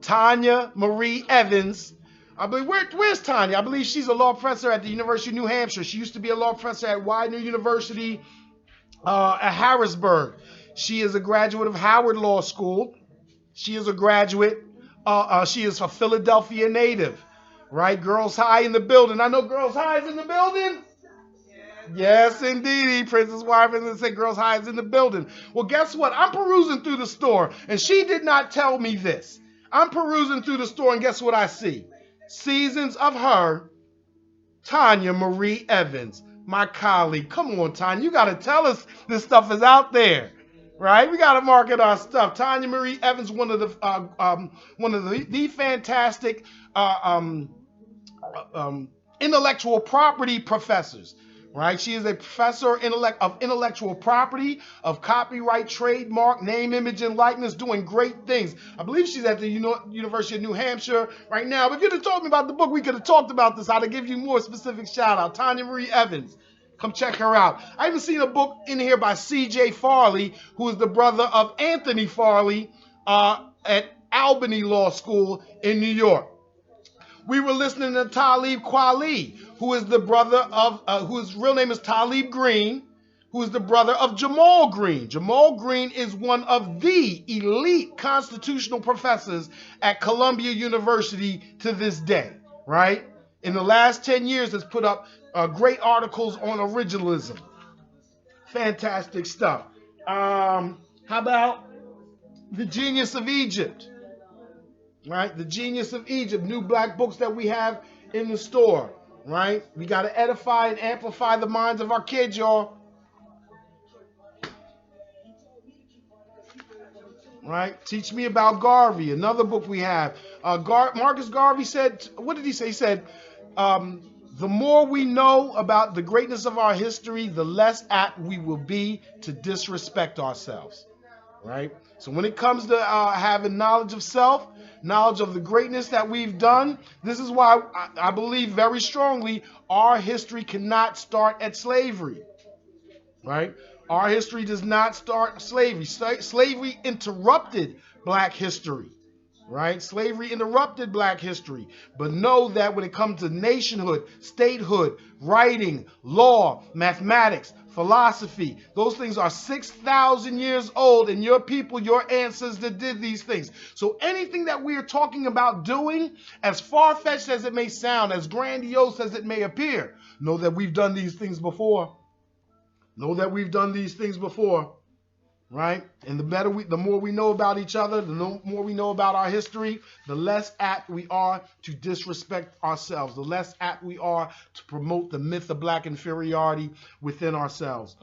Tanya Marie Evans. I believe, where's Tanya? I believe she's a law professor at the University of New Hampshire. She used to be a law professor at Widener University at Harrisburg. She is a graduate of Howard Law School. She is a graduate. She is a Philadelphia native, right? Girls High in the building. I know Girls High is in the building. Yes, indeed. Princess Wyvern said Girls High is in the building. Well, guess what? I'm perusing through the store, and she did not tell me this. I'm perusing through the store, and guess what I see? Seasons of Her, Tanya Marie Evans, my colleague. Come on, Tanya. You got to tell us this stuff is out there, right? We got to market our stuff. Tanya Marie Evans, one of the fantastic intellectual property professors. Right? She is a professor of intellectual property, of copyright, trademark, name, image, and likeness, doing great things. I believe she's at the University of New Hampshire right now. If you'd have told me about the book, we could have talked about this. I'd have given you more specific shout out. Tanya Marie Evans. Come check her out. I even seen a book in here by C.J. Farley, who is the brother of Anthony Farley at Albany Law School in New York. We were listening to Talib Kweli, who is the brother of, whose real name is Talib Green, who is the brother of Jamal Green. Jamal Green is one of the elite constitutional professors at Columbia University to this day, right? In the last 10 years, has put up great articles on originalism. Fantastic stuff. How about The Genius of Egypt? Right? The Genius of Egypt, new black books that we have in the store, right? We got to edify and amplify the minds of our kids, y'all. Right? Teach Me About Garvey, another book we have. Marcus Garvey said, what did he say? He said, the more we know about the greatness of our history, the less apt we will be to disrespect ourselves, right? So when it comes to having knowledge of self, knowledge of the greatness that we've done, this is why I believe very strongly our history cannot start at slavery, right? Our history does not start slavery. Slavery interrupted black history, right? Slavery interrupted black history. But know that when it comes to nationhood, statehood, writing, law, mathematics, philosophy, those things are 6,000 years old, and your people, your ancestors that did these things. So anything that we are talking about doing, as far-fetched as it may sound, as grandiose as it may appear, know that we've done these things before. Know that we've done these things before, right? And the more we know about each other, the more we know about our history, the less apt we are to disrespect ourselves, the less apt we are to promote the myth of black inferiority within ourselves.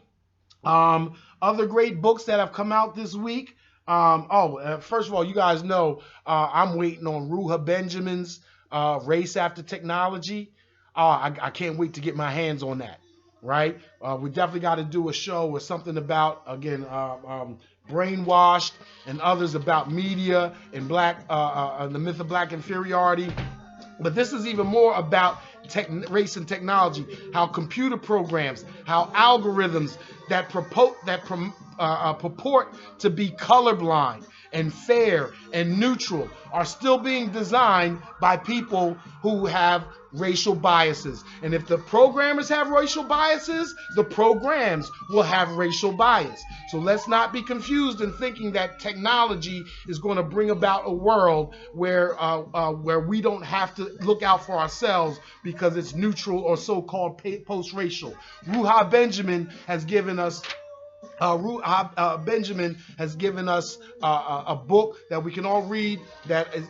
Other great books that have come out this week. First of all, you guys know I'm waiting on Ruha Benjamin's Race After Technology. I can't wait to get my hands on that. Right? We definitely got to do a show or something about, again, brainwashed and others about media and the myth of black inferiority. But this is even more about race and technology, how computer programs, how algorithms that purport to be colorblind and fair and neutral are still being designed by people who have racial biases. And if the programmers have racial biases, the programs will have racial bias. So let's not be confused in thinking that technology is going to bring about a world where we don't have to look out for ourselves because it's neutral or so-called post-racial. Ruha Benjamin has given us Benjamin has given us a book that we can all read that is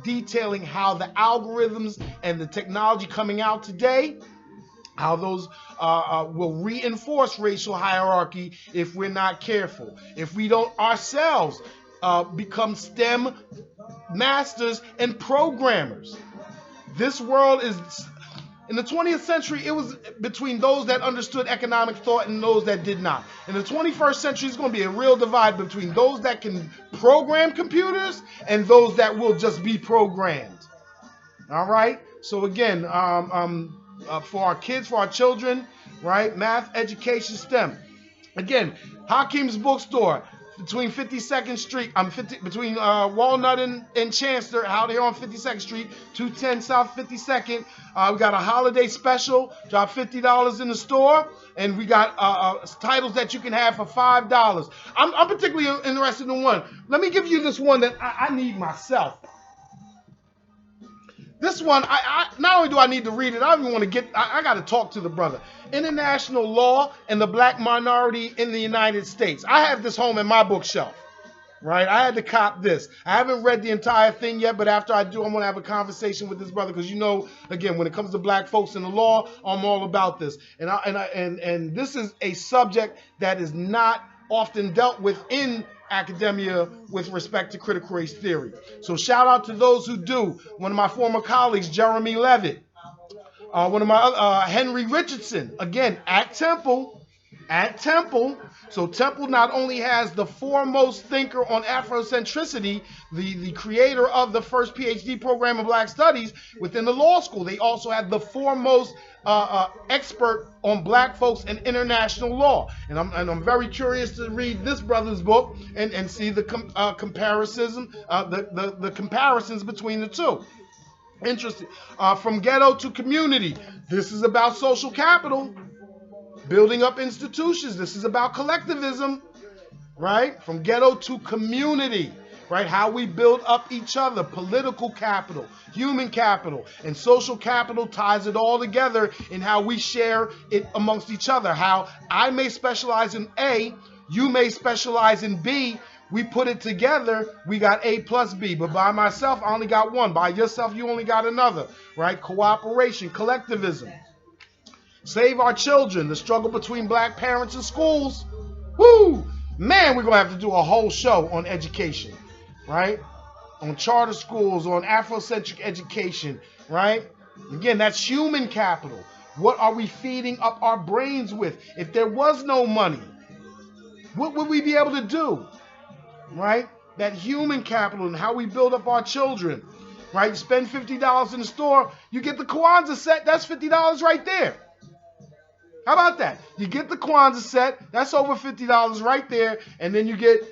detailing how the algorithms and the technology coming out today, how those will reinforce racial hierarchy if we're not careful. If we don't ourselves become STEM masters and programmers. This world is, in the 20th century, it was between those that understood economic thought and those that did not. In the 21st century, it's going to be a real divide between those that can program computers and those that will just be programmed. All right? So again, for our kids, for our children, right? Math, education, STEM. Again, Hakim's Bookstore, between 52nd Street, between Walnut and Chancellor, out here on 52nd Street, 210 South 52nd. We got a holiday special, drop $50 in the store, and we got titles that you can have for $5. I'm particularly interested in one. Let me give you this one that I need myself. This one, I not only do I need to read it, I even want to get, I got to talk to the brother. International Law and the Black Minority in the United States. I have this home in my bookshelf, right? I had to cop this. I haven't read the entire thing yet, but after I do, I'm going to have a conversation with this brother because, you know, again, when it comes to black folks in the law, I'm all about this. And this is a subject that is not often dealt with in academia with respect to critical race theory. So shout out to those who do. One of my former colleagues, Jeremy Levitt. One of my Henry Richardson, again, at Temple. So Temple not only has the foremost thinker on Afrocentricity, the creator of the first PhD program in Black Studies within the law school, they also have the foremost expert on black folks and international law. And I'm very curious to read this brother's book and see the comparisons between the two. Interesting. From ghetto to community. This is about social capital. Building up institutions. This is about collectivism, right? From ghetto to community, right? How we build up each other. Political capital, human capital, and social capital ties it all together in how we share it amongst each other. How I may specialize in A, you may specialize in B. We put it together, we got A plus B. But by myself, I only got one. By yourself, you only got another, right? Cooperation, collectivism. Save our children, the struggle between black parents and schools. Woo! Man, we're going to have to do a whole show on education, right? On charter schools, on Afrocentric education, right? Again, that's human capital. What are we feeding up our brains with? If there was no money, what would we be able to do? Right? That human capital and how we build up our children. Right? You spend $50 in the store, you get the Kwanzaa set, that's $50 right there. How about that? You get the Kwanzaa set, that's over $50 right there, and then you get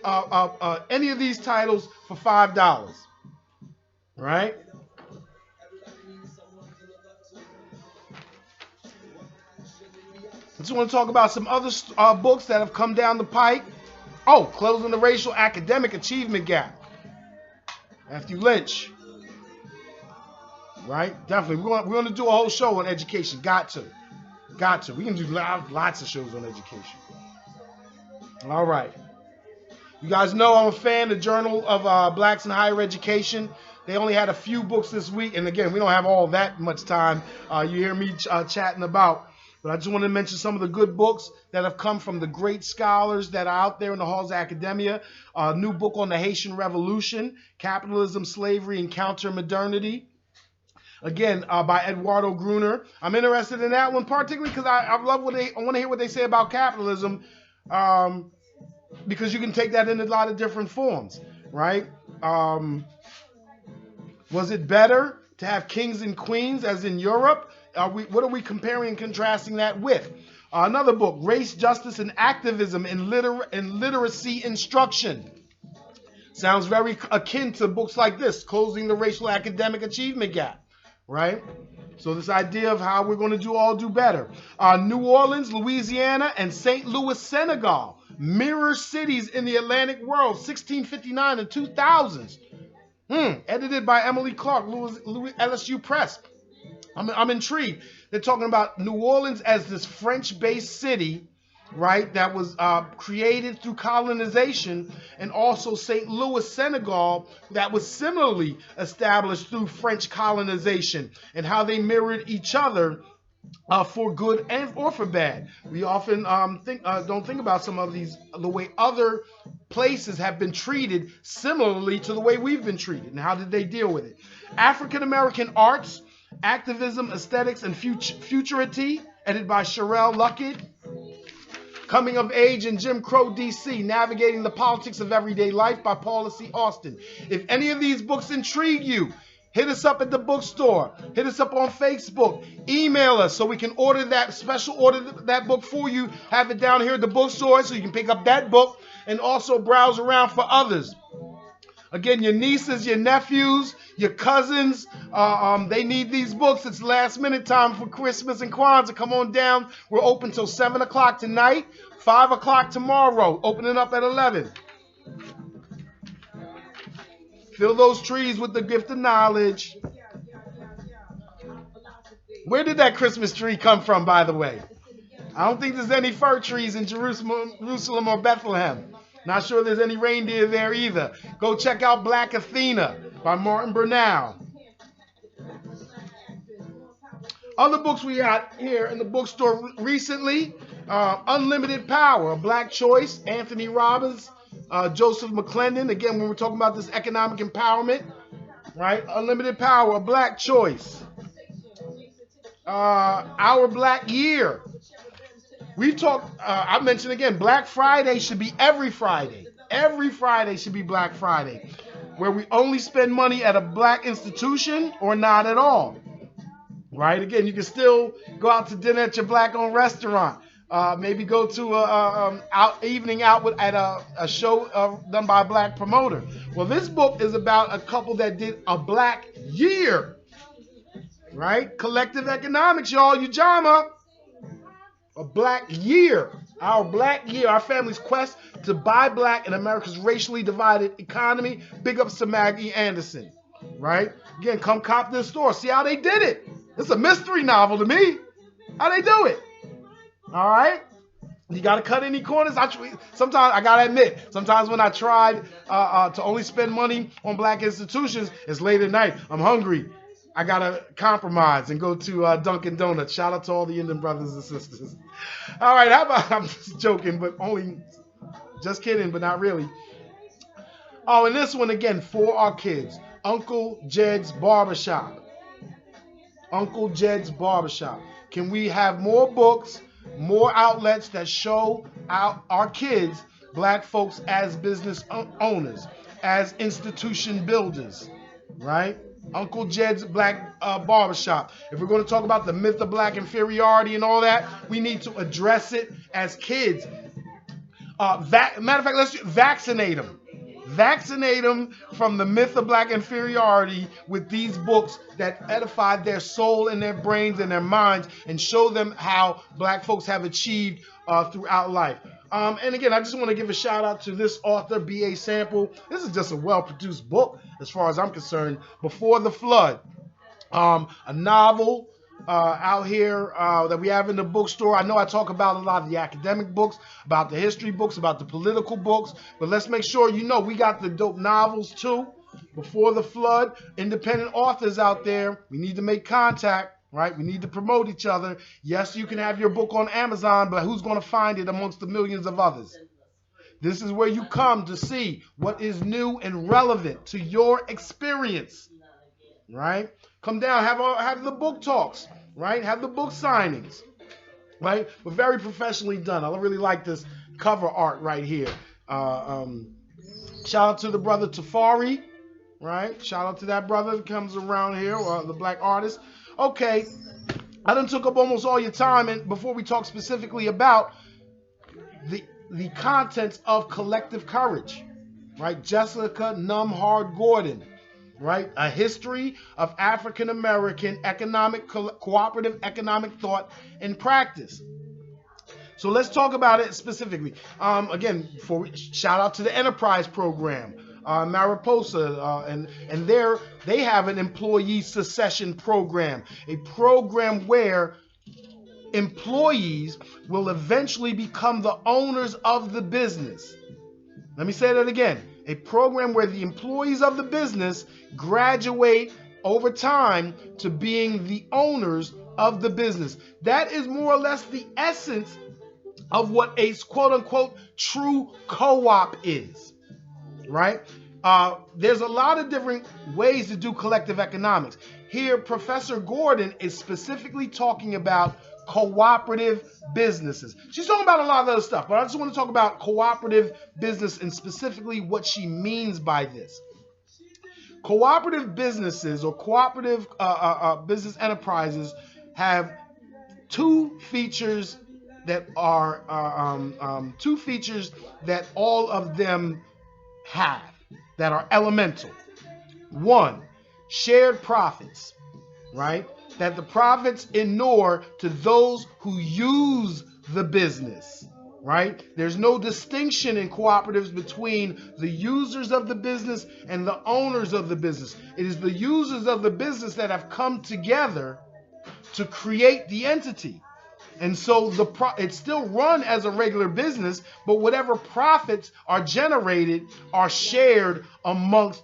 any of these titles for $5. Right? I just want to talk about some other books that have come down the pike. Oh, Closing the Racial Academic Achievement Gap. Matthew Lynch. Right? Definitely. We're going to do a whole show on education. Got to. We can do lots of shows on education. All right. You guys know I'm a fan of the Journal of Blacks in Higher Education. They only had a few books this week. And again, we don't have all that much time. You hear me chatting about. But I just want to mention some of the good books that have come from the great scholars that are out there in the halls of academia. A new book on the Haitian Revolution, Capitalism, Slavery, and Counter-Modernity. Again, by Eduardo Gruner. I'm interested in that one, particularly because I love I want to hear what they say about capitalism, because you can take that in a lot of different forms, right? Was it better to have kings and queens as in Europe? What are we comparing and contrasting that with? Another book, Race, Justice, and Activism in Literacy Instruction. Sounds very akin to books like this, Closing the Racial Academic Achievement Gap, right? So this idea of how we're going to all do better. New Orleans, Louisiana, and St. Louis, Senegal. Mirror cities in the Atlantic world, 1659 and 2000s. Edited by Emily Clark, LSU Press. I'm intrigued. They're talking about New Orleans as this French-based city right, that was created through colonization, and also St. Louis, Senegal, that was similarly established through French colonization, and how they mirrored each other for good and or for bad. We often don't think about some of these, the way other places have been treated similarly to the way we've been treated, and how did they deal with it. African American arts, activism, aesthetics, and futurity, edited by Sherelle Luckett. Coming of Age in Jim Crow DC, Navigating the Politics of Everyday Life by Paula C. Austin. If any of these books intrigue you, hit us up at the bookstore. Hit us up on Facebook. Email us so we can order that book for you. Have it down here at the bookstore so you can pick up that book and also browse around for others. Again, your nieces, your nephews, your cousins, they need these books. It's last minute time for Christmas and Kwanzaa. Come on down. We're open till 7 o'clock tonight, 5 o'clock tomorrow, opening up at 11. Fill those trees with the gift of knowledge. Where did that Christmas tree come from, by the way? I don't think there's any fir trees in Jerusalem or Bethlehem. Not sure there's any reindeer there either. Go check out Black Athena by Martin Bernal. Other books we got here in the bookstore recently, Unlimited Power, A Black Choice, Anthony Robbins, Joseph McClendon. Again, when we're talking about this economic empowerment, right? Unlimited Power, A Black Choice. Our Black Year. We've talked, I mentioned again, Black Friday should be every Friday. Every Friday should be Black Friday, where we only spend money at a black institution or not at all. Right? Again, you can still go out to dinner at your black-owned restaurant. Maybe go to a evening out at a show done by a black promoter. Well, this book is about a couple that did a Black Year. Right? Collective economics, y'all. Ujaama. A Black Year. Our Black Year. Our family's quest to buy black in America's racially divided economy. Big ups to Maggie Anderson. Right? Again, come cop this store. See how they did it. It's a mystery novel to me. How they do it. All right? You got to cut any corners. Sometimes, I got to admit, sometimes when I tried to only spend money on black institutions, it's late at night. I'm hungry. I got to compromise and go to Dunkin' Donuts. Shout out to all the Indian brothers and sisters. All right, how about, I'm just joking, but just kidding, but not really. Oh, and this one again, for our kids. Uncle Jed's Barbershop. Uncle Jed's Barbershop. Can we have more books, more outlets that show our kids, black folks, as business owners, as institution builders, right? Uncle Jed's Black Barbershop. If we're going to talk about the myth of black inferiority and all that, we need to address it as kids. Matter of fact, let's vaccinate them. Vaccinate them from the myth of black inferiority with these books that edify their soul and their brains and their minds and show them how black folks have achieved throughout life. And again, I just want to give a shout out to this author, B.A. Sample. This is just a well-produced book as far as I'm concerned. Before the Flood, a novel out here that we have in the bookstore. I know I talk about a lot of the academic books, about the history books, about the political books, but let's make sure you know we got the dope novels too. Before the Flood, independent authors out there, we need to make contact. Right? We need to promote each other. Yes, you can have your book on Amazon, but who's going to find it amongst the millions of others? This is where you come to see what is new and relevant to your experience. Right? Come down, have the book talks. Right? Have the book signings. Right? But very professionally done. I really like this cover art right here. Shout out to the brother Tafari. Right? Shout out to that brother that comes around here, or the black artist. Okay, I done took up almost all your time, and before we talk specifically about the contents of Collective Courage, right? Jessica Numbhard Gordon, right? A history of African American cooperative economic thought and practice. So let's talk about it specifically. Again, shout out to the Enterprise Program. Mariposa, and they have an employee succession program, a program where employees will eventually become the owners of the business. Let me say that again. A program where the employees of the business graduate over time to being the owners of the business. That is more or less the essence of what a quote-unquote true co-op is, right? There's a lot of different ways to do collective economics. Here, Professor Gordon is specifically talking about cooperative businesses. She's talking about a lot of other stuff, but I just want to talk about cooperative business and specifically what she means by this. Cooperative businesses or cooperative business enterprises have two features that are all of them have that are elemental. One, shared profits, right? That the profits inure to those who use the business, right? There's no distinction in cooperatives between the users of the business and the owners of the business. It is the users of the business that have come together to create the entity. And so it's still run as a regular business, but whatever profits are generated are shared amongst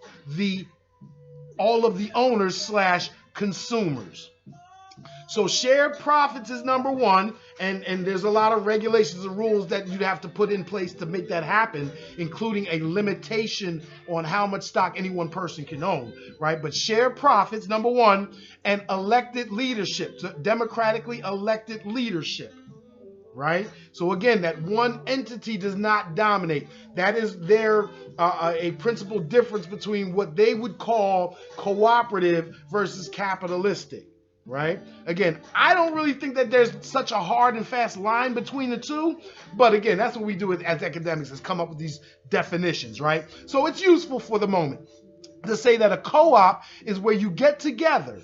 all of the owners / consumers. So shared profits is number one, and there's a lot of regulations and rules that you'd have to put in place to make that happen, including a limitation on how much stock any one person can own, right? But shared profits, number one, and elected leadership, so democratically elected leadership, right? So again, that one entity does not dominate. That is a principal difference between what they would call cooperative versus capitalistic. Right? Again, I don't really think that there's such a hard and fast line between the two, but again, that's what we do as academics, is come up with these definitions, right? So it's useful for the moment to say that a co-op is where you get together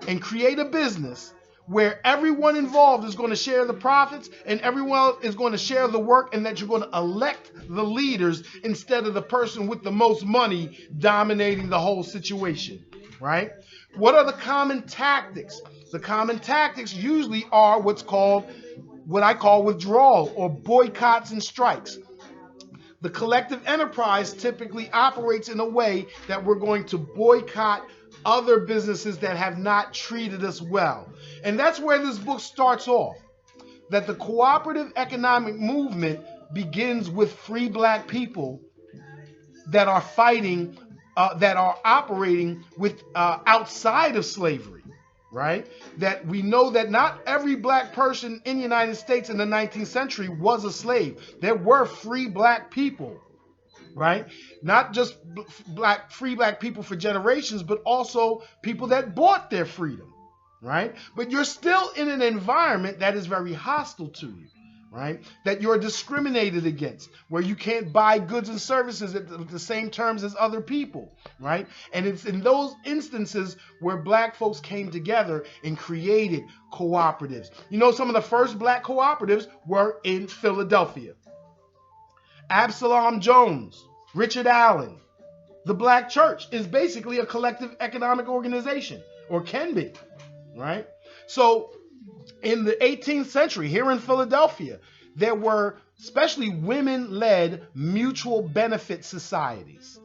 and create a business where everyone involved is going to share the profits and everyone is going to share the work, and that you're going to elect the leaders instead of the person with the most money dominating the whole situation, right? What are the common tactics? The common tactics usually are what I call withdrawal or boycotts and strikes. The collective enterprise typically operates in a way that we're going to boycott other businesses that have not treated us well. And that's where this book starts off, that the cooperative economic movement begins with free black people that are fighting that are operating with outside of slavery, right? That we know that not every black person in the United States in the 19th century was a slave. There were free black people, right? Not just free black people for generations, but also people that bought their freedom, right? But you're still in an environment that is very hostile to you, right? That you're discriminated against, where you can't buy goods and services at the same terms as other people, right? And it's in those instances where black folks came together and created cooperatives. You know, some of the first black cooperatives were in Philadelphia. Absalom Jones, Richard Allen. The Black Church is basically a collective economic organization, or can be, right? So in the 18th century, here in Philadelphia, there were especially women-led mutual benefit societies,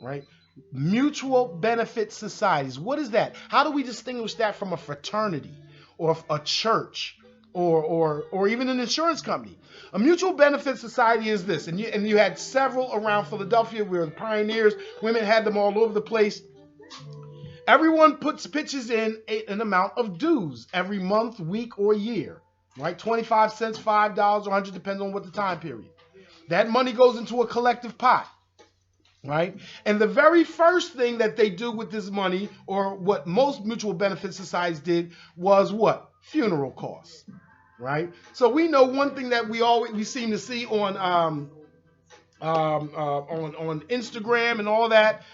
right? Mutual benefit societies. What is that? How do we distinguish that from a fraternity or a church or even an insurance company? A mutual benefit society is this, and you had several around Philadelphia. We were the pioneers. Women had them all over the place. Everyone pitches in an amount of dues every month, week, or year, right? 25 cents, $5, or 100, depends on what the time period. That money goes into a collective pot, right? And the very first thing that they do with this money, or what most mutual benefit societies did, was what? Funeral costs, right? So we know one thing that we seem to see on Instagram and all that,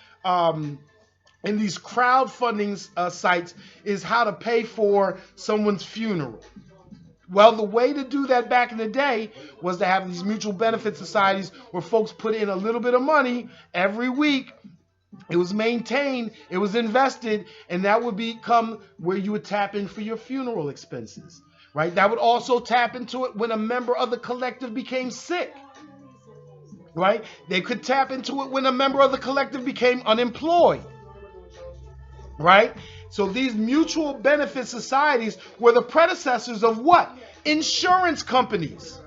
in these crowdfunding sites, is how to pay for someone's funeral. Well, the way to do that back in the day was to have these mutual benefit societies where folks put in a little bit of money every week. It was maintained, it was invested, and that would become where you would tap in for your funeral expenses, right? That would also tap into it when a member of the collective became sick, right? They could tap into it when a member of the collective became unemployed, right? So these mutual benefit societies were the predecessors of what? Insurance companies.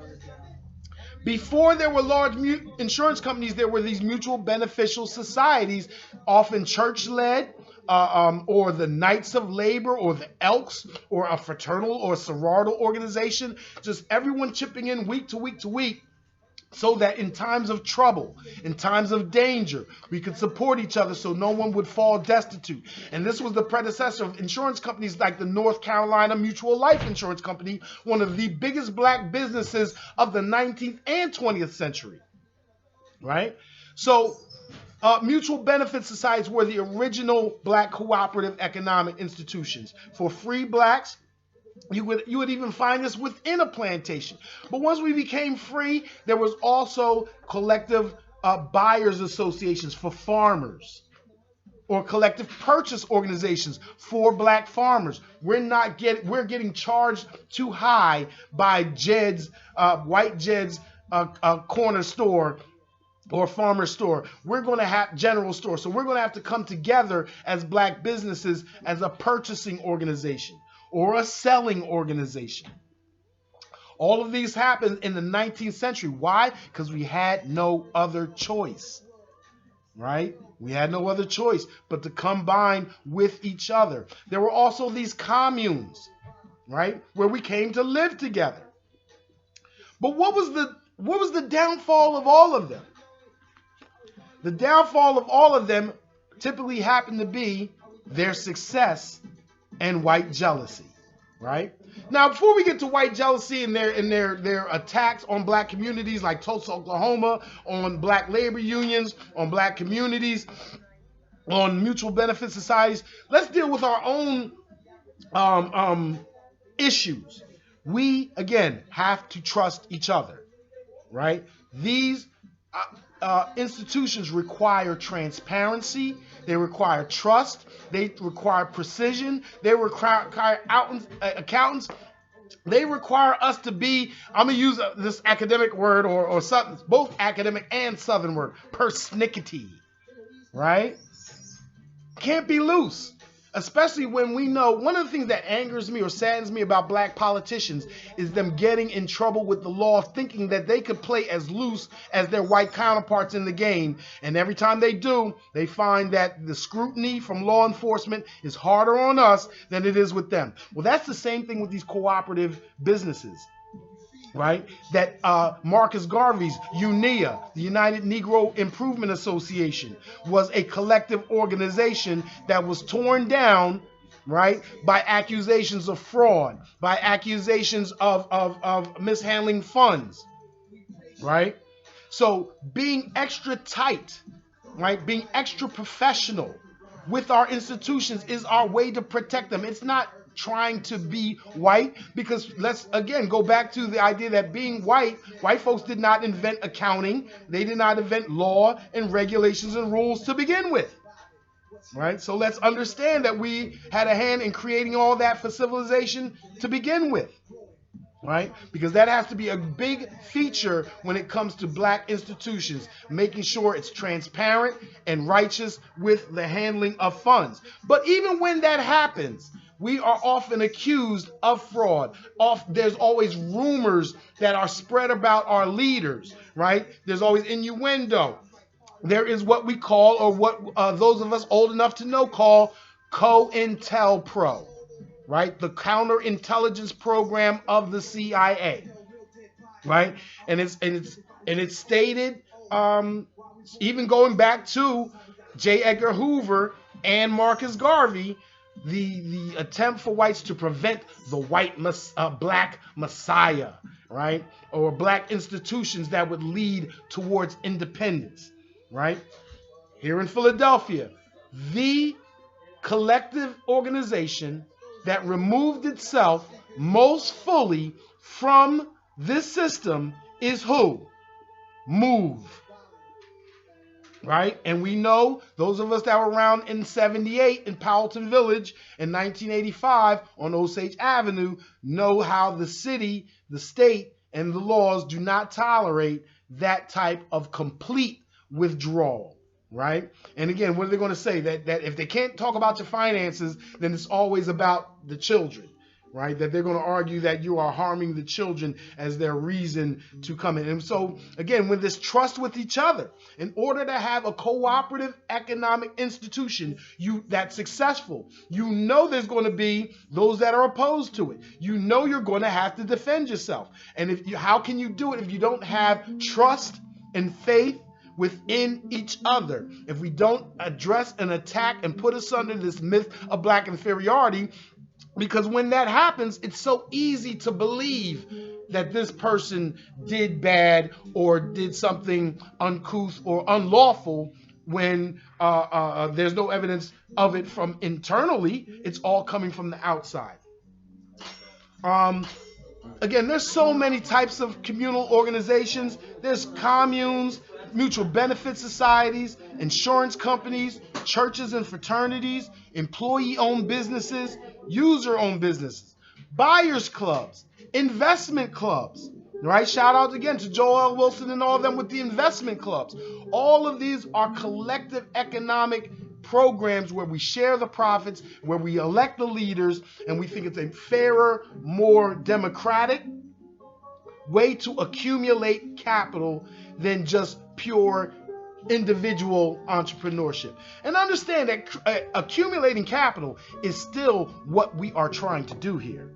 Before there were large insurance companies, there were these mutual beneficial societies, often church-led, or the Knights of Labor, or the Elks, or a fraternal or sororital organization, just everyone chipping in week to week to week, so that in times of trouble, in times of danger, we could support each other so no one would fall destitute. And this was the predecessor of insurance companies like the North Carolina Mutual Life Insurance Company, one of the biggest black businesses of the 19th and 20th century, right? So mutual benefit societies were the original black cooperative economic institutions for free blacks. You would even find this within a plantation. But once we became free, there was also collective buyers associations for farmers, or collective purchase organizations for black farmers. We're getting charged too high by Jed's white Jed's corner store or farmer store. We're going to have general store. So we're going to have to come together as black businesses as a purchasing organization or a selling organization. All of these happened in the 19th century. Why? Because we had no other choice, right? We had no other choice but to combine with each other. There were also these communes, right, where we came to live together. But what was the downfall of all of them? The downfall of all of them typically happened to be their success and white jealousy, right? Now, before we get to white jealousy and their attacks on black communities like Tulsa, Oklahoma, on black labor unions, on black communities, on mutual benefit societies, let's deal with our own issues. We, again, have to trust each other, right? These institutions require transparency, they require trust, they require precision, they require accountants, they require us to be, I'm going to use this academic word or something, both academic and Southern word, persnickety, right? Can't be loose. Especially when we know, one of the things that angers me or saddens me about black politicians is them getting in trouble with the law, thinking that they could play as loose as their white counterparts in the game. And every time they do, they find that the scrutiny from law enforcement is harder on us than it is with them. Well, that's the same thing with these cooperative businesses, right? That Marcus Garvey's UNIA, the United Negro Improvement Association, was a collective organization that was torn down, right, by accusations of fraud, by accusations of mishandling funds, right? So being extra tight, right, being extra professional with our institutions is our way to protect them. It's not trying to be white, because let's again go back to the idea that being white folks did not invent accounting, they did not invent law and regulations and rules to begin with, right? So let's understand that we had a hand in creating all that for civilization to begin with, right? Because that has to be a big feature when it comes to black institutions, making sure it's transparent and righteous with the handling of funds. But even when that happens, we are often accused of fraud. There's always rumors that are spread about our leaders, right? There's always innuendo. There is what we call, or what those of us old enough to know call, COINTELPRO, right? The counterintelligence program of the CIA, right? And it's stated, even going back to J. Edgar Hoover and Marcus Garvey, the attempt for whites to prevent the black messiah, right? Or black institutions that would lead towards independence, right? Here in Philadelphia, the collective organization that removed itself most fully from this system is who? MOVE. right? And we know, those of us that were around in 78 in Powelton Village in 1985 on Osage Avenue know how the city, the state, and the laws do not tolerate that type of complete withdrawal, right? And again, what are they going to say? That if they can't talk about your finances, then it's always about the children, right? That they're going to argue that you are harming the children as their reason to come in. And so, again, with this trust with each other, in order to have a cooperative economic institution that's successful, you know there's going to be those that are opposed to it. You know you're going to have to defend yourself. And how can you do it if you don't have trust and faith within each other? If we don't address and attack and put us under this myth of black inferiority, because when that happens, it's so easy to believe that this person did bad or did something uncouth or unlawful when there's no evidence of it from internally. It's all coming from the outside. Again, there's so many types of communal organizations. There's communes, mutual benefit societies, insurance companies, churches and fraternities, employee-owned businesses, user-owned businesses, buyers clubs, investment clubs, right? Shout out again to Joel L. Wilson and all of them with the investment clubs. All of these are collective economic programs where we share the profits, where we elect the leaders, and we think it's a fairer, more democratic way to accumulate capital than just pure individual entrepreneurship. And understand that accumulating capital is still what we are trying to do here,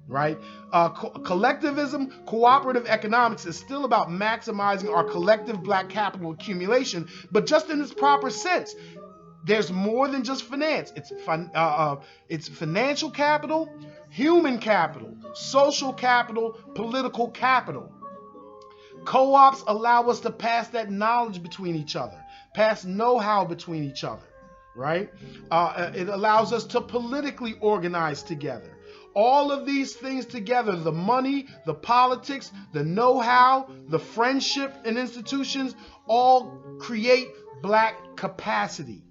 right? Collectivism, cooperative economics is still about maximizing our collective black capital accumulation, but just in its proper sense. There's more than just finance. It's financial capital, human capital, social capital, political capital. Co-ops allow us to pass that knowledge between each other, pass know-how between each other, right? It allows us to politically organize together. All of these things together, the money, the politics, the know-how, the friendship and institutions, all create black capacity.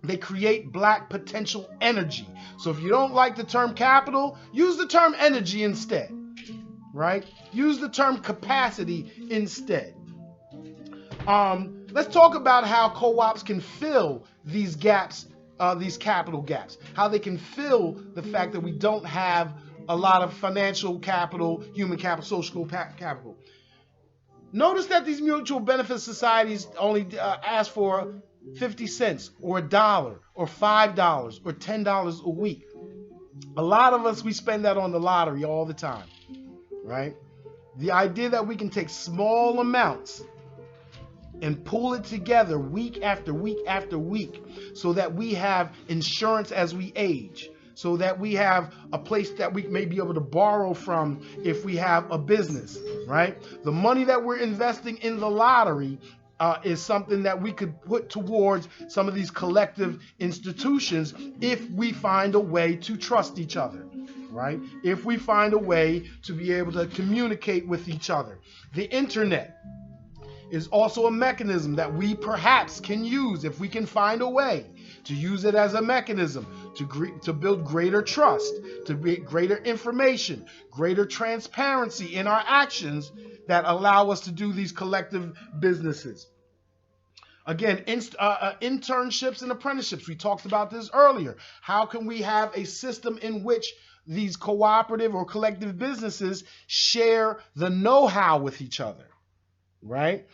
They create black potential energy. So if you don't like the term capital, use the term energy instead, right? Use the term capacity instead. Let's talk about how co-ops can fill these gaps, these capital gaps, how they can fill the fact that we don't have a lot of financial capital, human capital, social capital. Notice that these mutual benefit societies only ask for 50 cents or $1 or $5 or $10 a week. A lot of us, we spend that on the lottery all the time, right? The idea that we can take small amounts and pull it together week after week after week so that we have insurance as we age, so that we have a place that we may be able to borrow from if we have a business, right? The money that we're investing in the lottery is something that we could put towards some of these collective institutions if we find a way to trust each other, right? If we find a way to be able to communicate with each other. The internet is also a mechanism that we perhaps can use if we can find a way to use it as a mechanism to build greater trust, to get greater information, greater transparency in our actions that allow us to do these collective businesses. Again, internships and apprenticeships. We talked about this earlier. How can we have a system in which these cooperative or collective businesses share the know-how with each other, right?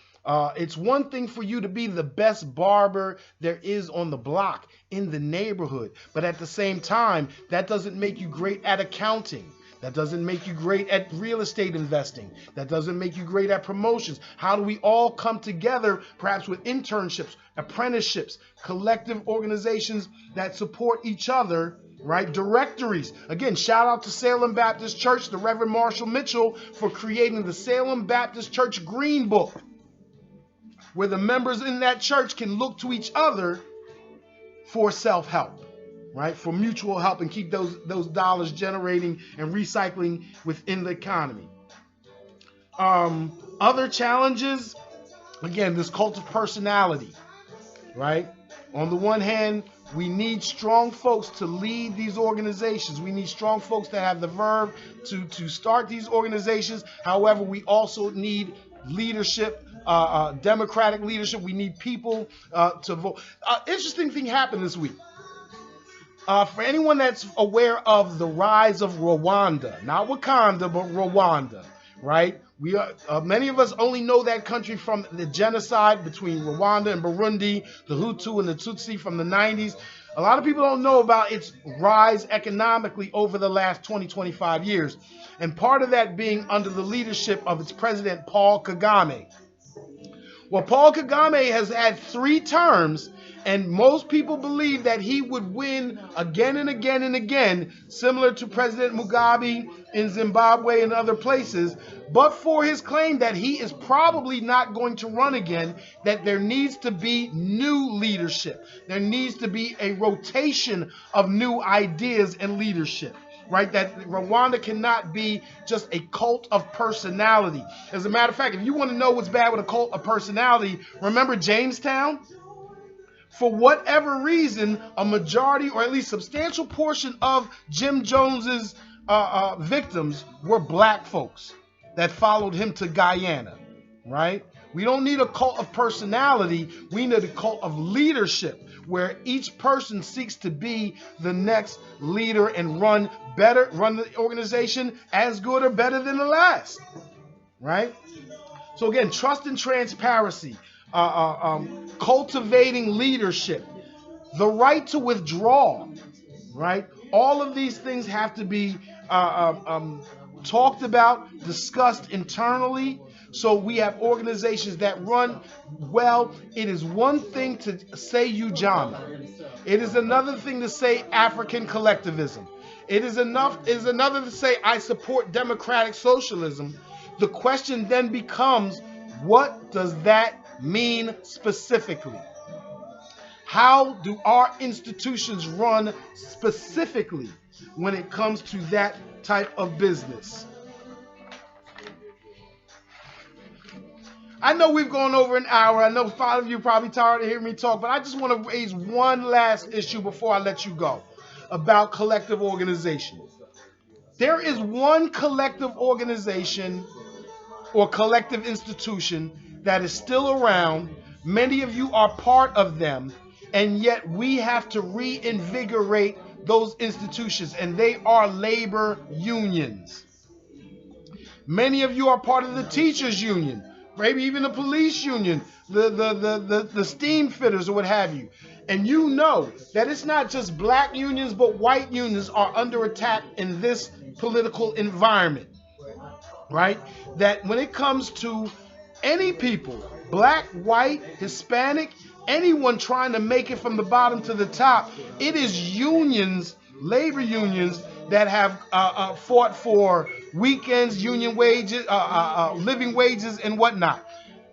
It's one thing for you to be the best barber there is on the block in the neighborhood, but at the same time, that doesn't make you great at accounting. That doesn't make you great at real estate investing. That doesn't make you great at promotions. How do we all come together, perhaps with internships, apprenticeships, collective organizations that support each other, right? Directories. Again, shout out to Salem Baptist Church, the Reverend Marshall Mitchell, for creating the Salem Baptist Church Green Book, where the members in that church can look to each other for self-help, right? For mutual help and keep those dollars generating and recycling within the economy. Other challenges, again, this cult of personality, right? On the one hand, we need strong folks to lead these organizations. We need strong folks that have the verve to start these organizations. However, we also need leadership, democratic leadership. We need people to vote. Interesting thing happened this week. For anyone that's aware of the rise of Rwanda, not Wakanda, but Rwanda, right? We are many of us only know that country from the genocide between Rwanda and Burundi, the Hutu and the Tutsi from the 90s. A lot of people don't know about its rise economically over the last 20, 25 years. And part of that being under the leadership of its president, Paul Kagame. Well, Paul Kagame has had 3 terms, and most people believe that he would win again and again and again, similar to President Mugabe in Zimbabwe and other places, but for his claim that he is probably not going to run again, that there needs to be new leadership. There needs to be a rotation of new ideas and leadership. Right, that Rwanda cannot be just a cult of personality. As a matter of fact, if you want to know what's bad with a cult of personality, remember Jamestown? For whatever reason, a majority or at least substantial portion of Jim Jones's victims were black folks that followed him to Guyana, right? We don't need a cult of personality. We need a cult of leadership where each person seeks to be the next leader and run the organization as good or better than the last, right? So again, trust and transparency, cultivating leadership, the right to withdraw, right? All of these things have to be talked about, discussed internally. So we have organizations that run well. It is one thing to say Ujaama. It is another thing to say African collectivism. It is another to say I support democratic socialism. The question then becomes, what does that mean specifically? How do our institutions run specifically when it comes to that type of business? I know we've gone over an hour. I know a lot of you are probably tired of hearing me talk, but I just want to raise one last issue before I let you go about collective organization. There is one collective organization or collective institution that is still around. Many of you are part of them, and yet we have to reinvigorate those institutions, and they are labor unions. Many of you are part of the teachers union, maybe even the police union, the steam fitters or what have you. And you know that it's not just black unions, but white unions are under attack in this political environment, right? That when it comes to any people, black, white, Hispanic, anyone trying to make it from the bottom to the top, it is unions, labor unions, that have fought for weekends, union wages, living wages, and whatnot.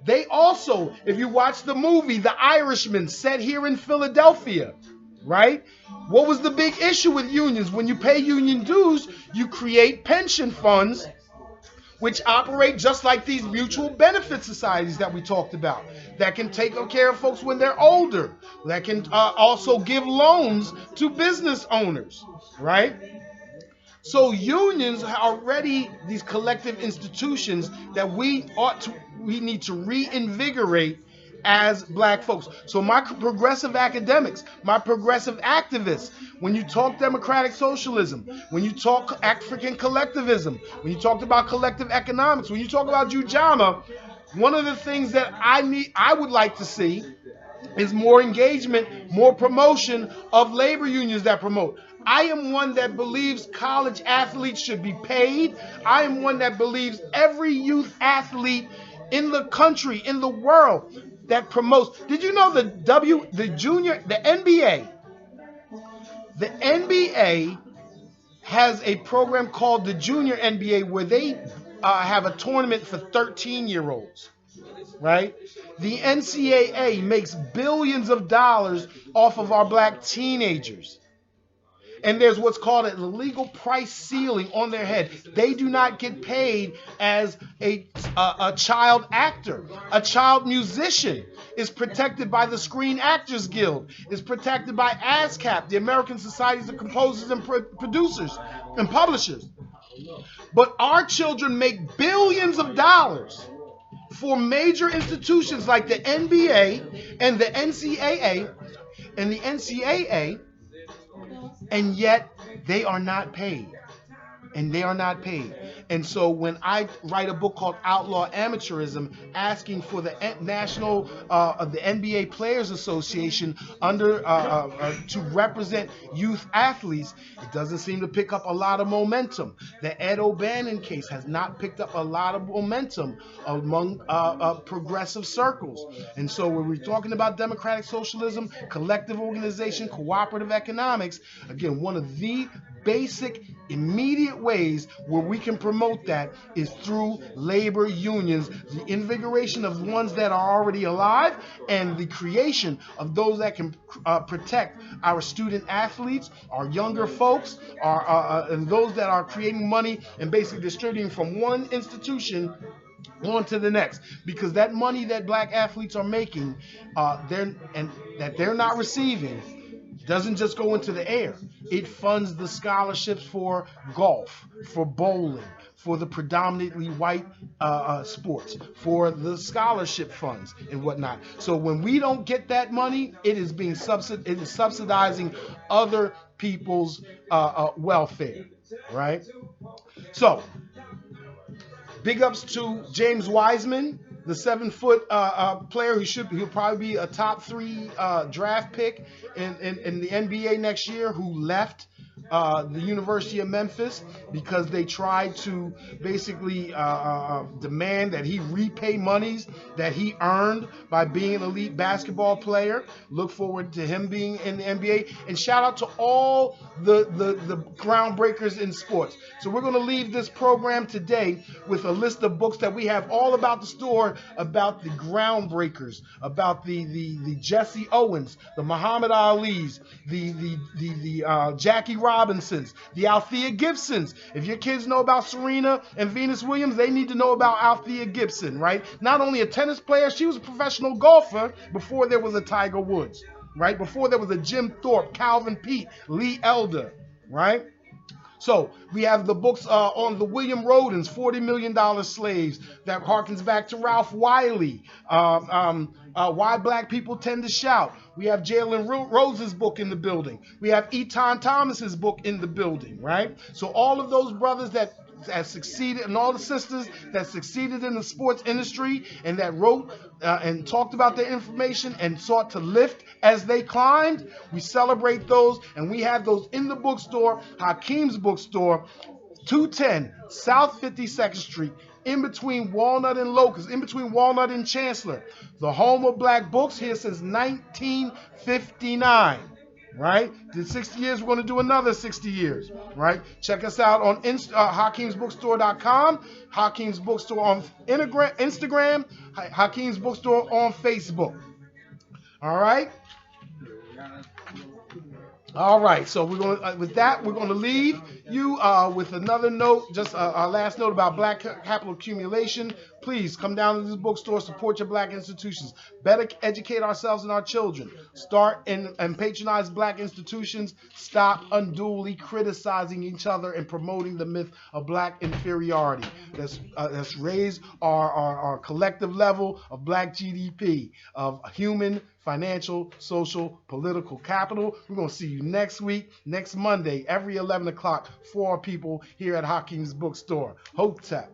They also, if you watch the movie The Irishman, set here in Philadelphia, right? What was the big issue with unions? When you pay union dues, you create pension funds which operate just like these mutual benefit societies that we talked about, that can take care of folks when they're older, that can also give loans to business owners, right? So unions are already these collective institutions that we need to reinvigorate as black folks. So my progressive academics, my progressive activists, when you talk democratic socialism, when you talk African collectivism, when you talk about collective economics, when you talk about Ujaama, one of the things that I would like to see is more engagement, more promotion of labor unions that promote. I am one that believes college athletes should be paid. I am one that believes every youth athlete in the country, in the world, that promotes. Did you know the NBA has a program called the Junior NBA where they have a tournament for 13-year-olds, right? The NCAA makes billions of dollars off of our black teenagers. And there's what's called an illegal price ceiling on their head. They do not get paid as a child actor, a child musician. is protected by the Screen Actors Guild, is protected by ASCAP, the American Societies of Composers and Producers and Publishers. But our children make billions of dollars for major institutions like the NBA and the NCAA and yet they are not paid. And they are not paid. And so when I write a book called Outlaw Amateurism, asking for the national of the NBA Players Association to represent youth athletes, it doesn't seem to pick up a lot of momentum. The Ed O'Bannon case has not picked up a lot of momentum among progressive circles. And so when we're talking about democratic socialism, collective organization, cooperative economics, again, one of the basic immediate ways where we can promote that is through labor unions, the invigoration of ones that are already alive and the creation of those that can protect our student athletes, our younger folks, and those that are creating money and basically distributing from one institution on to the next, because that money that black athletes are making they're not receiving doesn't just go into the air. It funds the scholarships for golf, for bowling, for the predominantly white sports, for the scholarship funds and whatnot. So when we don't get that money, it is being subsidizing other people's welfare, right? So big ups to James Wiseman, the 7-foot player he'll probably be a top 3 draft pick in the NBA next year, who left the University of Memphis because they tried to basically demand that he repay monies that he earned by being an elite basketball player. Look forward to him being in the NBA. And shout out to all the groundbreakers in sports. So we're going to leave this program today with a list of books that we have all about the store, about the groundbreakers, about the Jesse Owens, the Muhammad Ali's, the Jackie Robinsons, the Althea Gibsons. If your kids know about Serena and Venus Williams, they need to know about Althea Gibson, right? Not only a tennis player, she was a professional golfer before there was a Tiger Woods, right? Before there was a Jim Thorpe, Calvin Peete, Lee Elder, right? So we have the books on the William Rhodens, $40 Million Slaves, that harkens back to Ralph Wiley, Why Black People Tend to Shout. We have Jalen Rose's book in the building. We have Eton Thomas's book in the building, right? So all of those brothers that succeeded, and all the sisters that succeeded in the sports industry and that wrote and talked about their information and sought to lift as they climbed, we celebrate those, and we have those in the bookstore, Hakeem's Bookstore, 210 South 52nd Street, in between Walnut and Locust, in between Walnut and Chancellor, the home of black books, here since 1959. Right? Did 60 years, we're going to do another 60 years, right? Check us out on Hakeem'sBookstore.com, Hakeem's Bookstore on Instagram, Hakeem's Bookstore on Facebook. All right? All right, so we're going to, with that, we're going to leave you with another note, just our last note about black capital accumulation. Please come down to this bookstore, support your black institutions, better educate ourselves and our children, start and patronize black institutions, stop unduly criticizing each other and promoting the myth of black inferiority. Let's raise our collective level of black GDP, of human, financial, social, political capital. We're going to see you next week, next Monday, every 11 o'clock for our people here at Hakeem's Bookstore. Hotep.